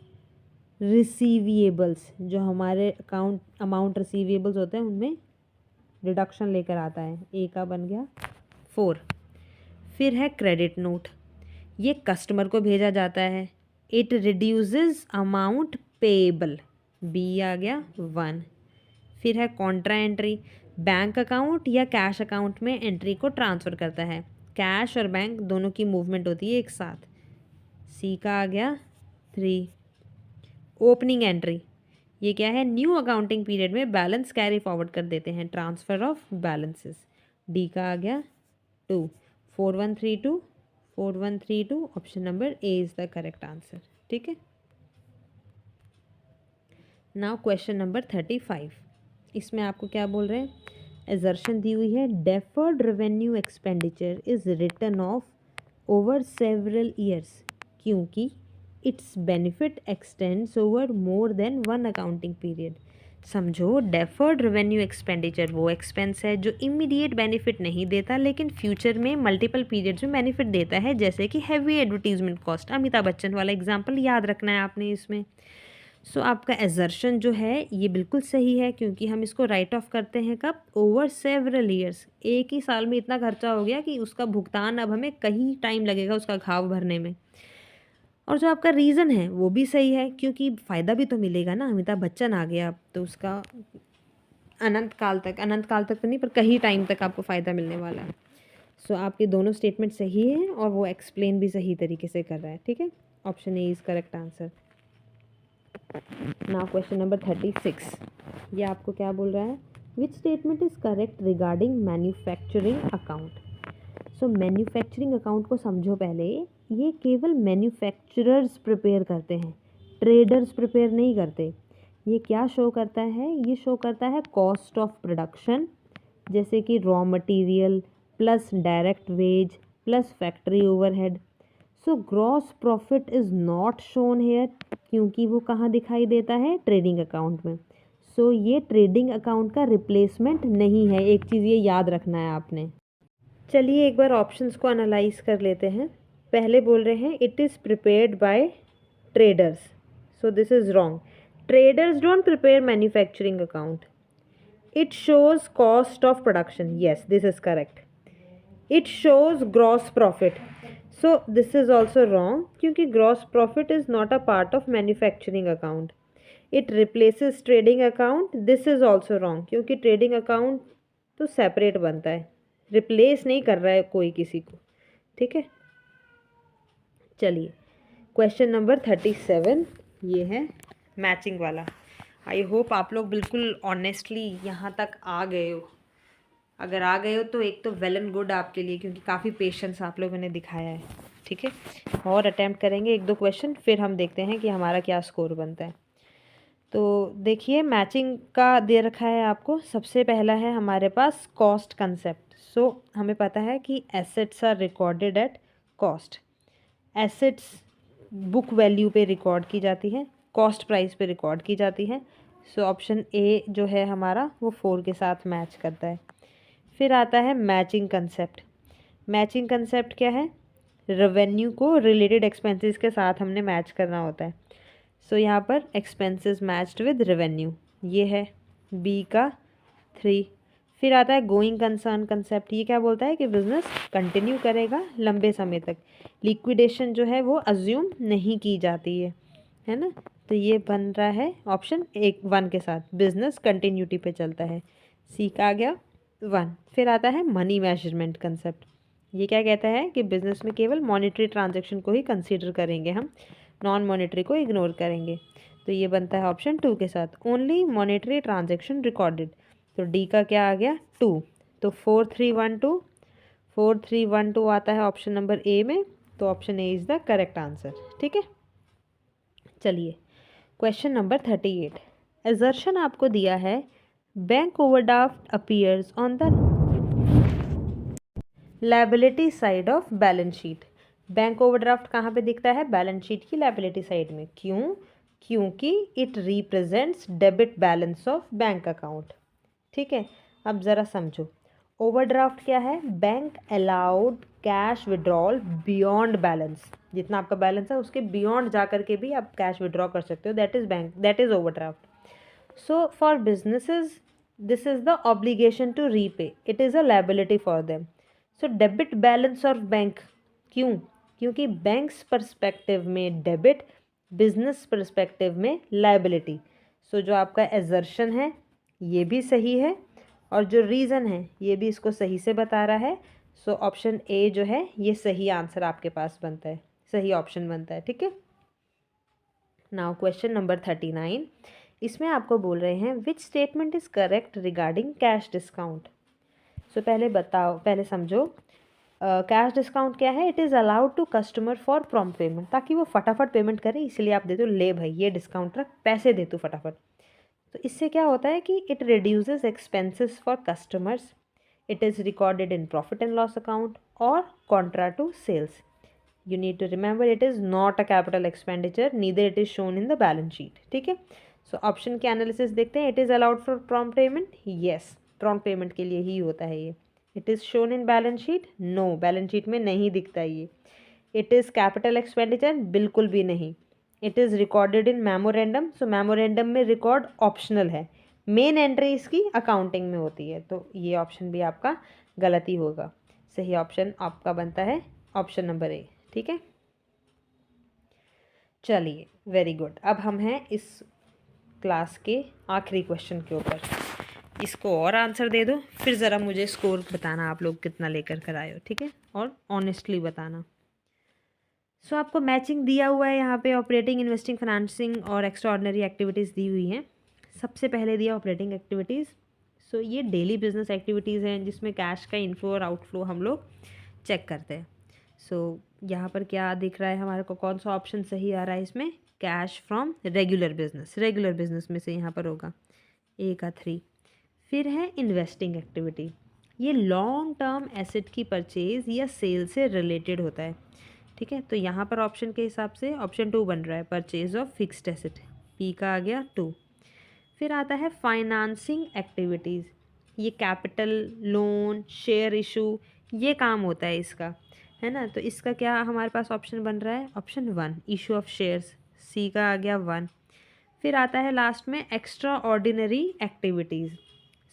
S1: receivables, जो हमारे अमाउंट रिसीवेबल्स होते हैं उनमें रिडक्शन लेकर आता है। ए का बन गया 4। फिर है क्रेडिट नोट, ये कस्टमर को भेजा जाता है, it reduces amount payable, B आ गया 1। फिर है कॉन्ट्रा एंट्री, बैंक अकाउंट या कैश अकाउंट में एंट्री को ट्रांसफ़र करता है, कैश और बैंक दोनों की मूवमेंट होती है एक साथ, सी का आ गया 3। ओपनिंग एंट्री, ये क्या है, न्यू अकाउंटिंग पीरियड में बैलेंस कैरी फॉरवर्ड कर देते हैं, ट्रांसफ़र ऑफ बैलेंसेस, डी का आ गया 2। 4132 option number A is the correct answer, ठीक है। नाउ क्वेश्चन नंबर 35, इसमें आपको क्या बोल रहे हैं, एजर्शन दी हुई है deferred revenue expenditure is written off over several years क्योंकि its benefit extends over more than 1 accounting period. समझो, डेफर्ड रेवेन्यू एक्सपेंडिचर वो एक्सपेंस है जो इमीडिएट बेनिफिट नहीं देता लेकिन फ्यूचर में मल्टीपल पीरियड्स में बेनिफिट देता है, जैसे कि heavy advertisement cost, Amitabh Bachchan वाला एग्जाम्पल याद रखना है आपने इसमें। सो आपका एजर्शन जो है ये बिल्कुल सही है, क्योंकि हम इसको राइट ऑफ करते हैं कब, ओवर सेवरल ईयर्स, एक ही साल में इतना खर्चा हो गया कि उसका भुगतान अब हमें कहीं टाइम लगेगा उसका घाव भरने में। और जो आपका रीज़न है वो भी सही है, क्योंकि फ़ायदा भी तो मिलेगा ना, अमिताभ बच्चन आ गया अब तो उसका अनंत काल तक तो नहीं पर कहीं टाइम तक आपको फ़ायदा मिलने वाला है। सो आपके दोनों स्टेटमेंट सही हैं और वो एक्सप्लेन भी सही तरीके से कर रहा है, ठीक है। Option A is correct answer. Now question number 36, ये आपको क्या बोल रहा है, विच statement is correct regarding manufacturing account. So manufacturing account को समझो पहले, ये केवल मैन्युफैक्चरर्स प्रिपेयर करते हैं, ट्रेडर्स प्रिपेयर नहीं करते। ये क्या शो करता है, ये शो करता है कॉस्ट ऑफ प्रोडक्शन, जैसे कि raw material plus direct wage plus factory overhead. So gross profit is not shown here, क्योंकि वो कहाँ दिखाई देता है, ट्रेडिंग अकाउंट में। सो ये ट्रेडिंग अकाउंट का रिप्लेसमेंट नहीं है, एक चीज़ ये याद रखना है आपने। चलिए एक बार ऑप्शंस को एनालाइज कर लेते हैं। पहले बोल रहे हैं it is prepared by traders, so this is wrong. Traders don't prepare manufacturing account. It shows cost of production, yes this is correct. It shows gross profit, so this is also wrong, क्योंकि gross profit is not a part of manufacturing account. It replaces trading account, this is also wrong, क्योंकि trading account तो separate बनता है, replace नहीं कर रहा है कोई किसी को, ठीक है। चलिए क्वेश्चन नंबर 37 ये है मैचिंग वाला। आई होप आप लोग बिल्कुल ऑनेस्टली यहाँ तक आ गए हो। अगर आ गए हो तो एक तो वेल एंड गुड आपके लिए, क्योंकि काफ़ी पेशेंस आप लोगों ने दिखाया है, ठीक है। और अटैम्प्ट करेंगे एक दो क्वेश्चन, फिर हम देखते हैं कि हमारा क्या स्कोर बनता है। तो देखिए मैचिंग का दे रखा है आपको। सबसे पहला है हमारे पास कॉस्ट कंसेप्ट। सो हमें पता है कि assets are recorded at cost. Assets book value पे रिकॉर्ड की जाती है, कॉस्ट प्राइस पे रिकॉर्ड की जाती है। सो ऑप्शन ए जो है हमारा वो 4 के साथ मैच करता है। फिर आता है मैचिंग कंसेप्ट। मैचिंग कंसेप्ट क्या है, रेवेन्यू को रिलेटेड एक्सपेंसेस के साथ हमने मैच करना होता है। सो यहाँ पर एक्सपेंसेस मैच्ड विद रेवेन्यू, ये है बी का 3। फिर आता है गोइंग कंसर्न कंसेप्ट। ये क्या बोलता है कि बिजनेस कंटिन्यू करेगा लंबे समय तक, लिक्विडेशन जो है वो अज्यूम नहीं की जाती है ना। तो ये बन रहा है ऑप्शन 1 के साथ, बिजनेस कंटिन्यूटी पे चलता है। सी का आ गया 1। फिर आता है मनी मेजरमेंट कंसेप्ट। ये क्या कहता है कि बिजनेस में केवल मॉनेटरी ट्रांजैक्शन को ही कंसीडर करेंगे हम, नॉन मॉनेटरी को इग्नोर करेंगे। तो ये बनता है ऑप्शन 2 के साथ, ओनली मॉनेटरी ट्रांजैक्शन रिकॉर्डेड। तो डी का क्या आ गया 2। तो 4 3 1 2, 4 3 1 2 आता है ऑप्शन नंबर ए में। तो option A is the correct answer, ठीक है। चलिए क्वेश्चन नंबर 38। एजर्शन आपको दिया है bank overdraft appears on the liability side of balance sheet. Bank overdraft कहाँ पे दिखता है, बैलेंस शीट की लायबिलिटी साइड में। क्यों, क्योंकि it represents debit balance of bank account, ठीक है। अब ज़रा समझो, ओवरड्राफ्ट क्या है, bank allowed cash withdrawal beyond balance. जितना आपका बैलेंस है उसके बियॉन्ड जा कर के भी आप कैश विड्रॉ कर सकते हो, that is bank, that is overdraft. So for businesses this is the obligation to repay, it is a liability for them. So debit balance of bank, क्यों, क्योंकि बैंक्स पर्सपेक्टिव में डेबिट, बिजनेस पर्सपेक्टिव में liability. So जो आपका assertion है ये भी सही है, और जो रीज़न है ये भी इसको सही से बता रहा है। सो ऑप्शन ए जो है ये सही आंसर आपके पास बनता है, सही ऑप्शन बनता है, ठीक है। Now question number 39। इसमें आपको बोल रहे हैं which statement is correct regarding cash discount. So पहले बताओ, पहले समझो कैश डिस्काउंट क्या है, it is allowed to customer for prompt payment, ताकि वो फटाफट पेमेंट करे, इसलिए आप दे दो, ले भाई ये डिस्काउंट रख, पैसे दे तू फटाफट। तो इससे क्या होता है कि it reduces expenses for customers, it is recorded in profit and loss account और contra to sales. You need to remember it is not a capital expenditure, neither it is shown in the balance sheet, ठीक है। So option के analysis देखते हैं। It is allowed for prompt payment, yes prompt payment के लिए ही होता है ये। It is shown in balance sheet, no balance sheet में नहीं दिखता ये। इट इज़ कैपिटल एक्सपेंडिचर, बिल्कुल भी नहीं। It is recorded in memorandum, so memorandum में रिकॉर्ड ऑप्शनल है, मेन एंट्री इसकी अकाउंटिंग में होती है। तो ये ऑप्शन भी आपका गलत ही होगा, सही ऑप्शन आपका बनता है ऑप्शन नंबर ए, ठीक है। चलिए वेरी गुड। अब हम हैं इस क्लास के आखिरी क्वेश्चन के ऊपर। इसको और आंसर दे दो, फिर ज़रा मुझे स्कोर बताना आप लोग कितना लेकर कर आए हो, ठीक है, और ऑनेस्टली बताना। सो आपको मैचिंग दिया हुआ है यहाँ पे, ऑपरेटिंग, इन्वेस्टिंग, फाइनेंसिंग और एक्स्ट्राऑर्डिनरी एक्टिविटीज़ दी हुई हैं। सबसे पहले दिया ऑपरेटिंग एक्टिविटीज़। सो ये डेली बिजनेस एक्टिविटीज़ हैं जिसमें कैश का इनफ्लो और आउटफ्लो हम लोग चेक करते हैं। सो यहाँ पर क्या दिख रहा है हमारे को, कौन सा ऑप्शन सही आ रहा है इसमें, कैश फ्रॉम रेगुलर बिजनेस में से यहाँ पर होगा ए का 3। फिर है इन्वेस्टिंग एक्टिविटी, ये लॉन्ग टर्म एसेट की परचेज या सेल से रिलेटेड होता है, ठीक है। तो यहाँ पर ऑप्शन के हिसाब से ऑप्शन 2 बन रहा है, purchase of fixed asset, P का आ गया 2। फिर आता है फाइनेंसिंग एक्टिविटीज़, ये कैपिटल, लोन, शेयर इशू, ये काम होता है इसका, है ना। तो इसका क्या हमारे पास ऑप्शन बन रहा है, ऑप्शन 1, इशू ऑफ शेयर्स, सी का आ गया 1। फिर आता है लास्ट में extra ordinary activities.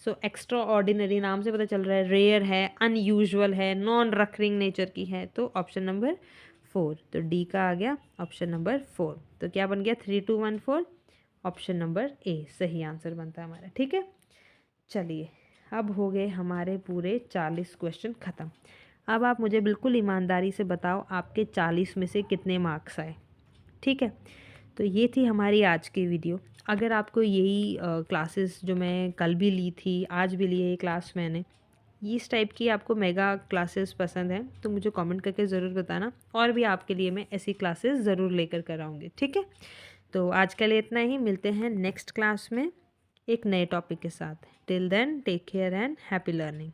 S1: So extra ordinary नाम से पता चल रहा है रेयर है, अनयूजुअल है, नॉन रकरिंग नेचर की है, तो ऑप्शन नंबर 4, तो डी का आ गया ऑप्शन नंबर 4। तो क्या बन गया 3, 2, 1, 4, ऑप्शन नंबर ए सही आंसर बनता है हमारा, ठीक है। चलिए अब हो गए हमारे पूरे 40 क्वेश्चन ख़त्म। अब आप मुझे बिल्कुल ईमानदारी से बताओ आपके 40 में से कितने मार्क्स आए, ठीक है। तो ये थी हमारी आज की वीडियो। अगर आपको यही क्लासेस जो मैं कल भी ली थी, आज भी ली है ये क्लास मैंने, इस टाइप की आपको मेगा क्लासेस पसंद हैं तो मुझे कमेंट करके ज़रूर बताना, और भी आपके लिए मैं ऐसी क्लासेस ज़रूर लेकर कर आऊँगी, ठीक है। तो आज के लिए इतना ही, मिलते हैं नेक्स्ट क्लास में एक नए टॉपिक के साथ। Till then take care and happy learning.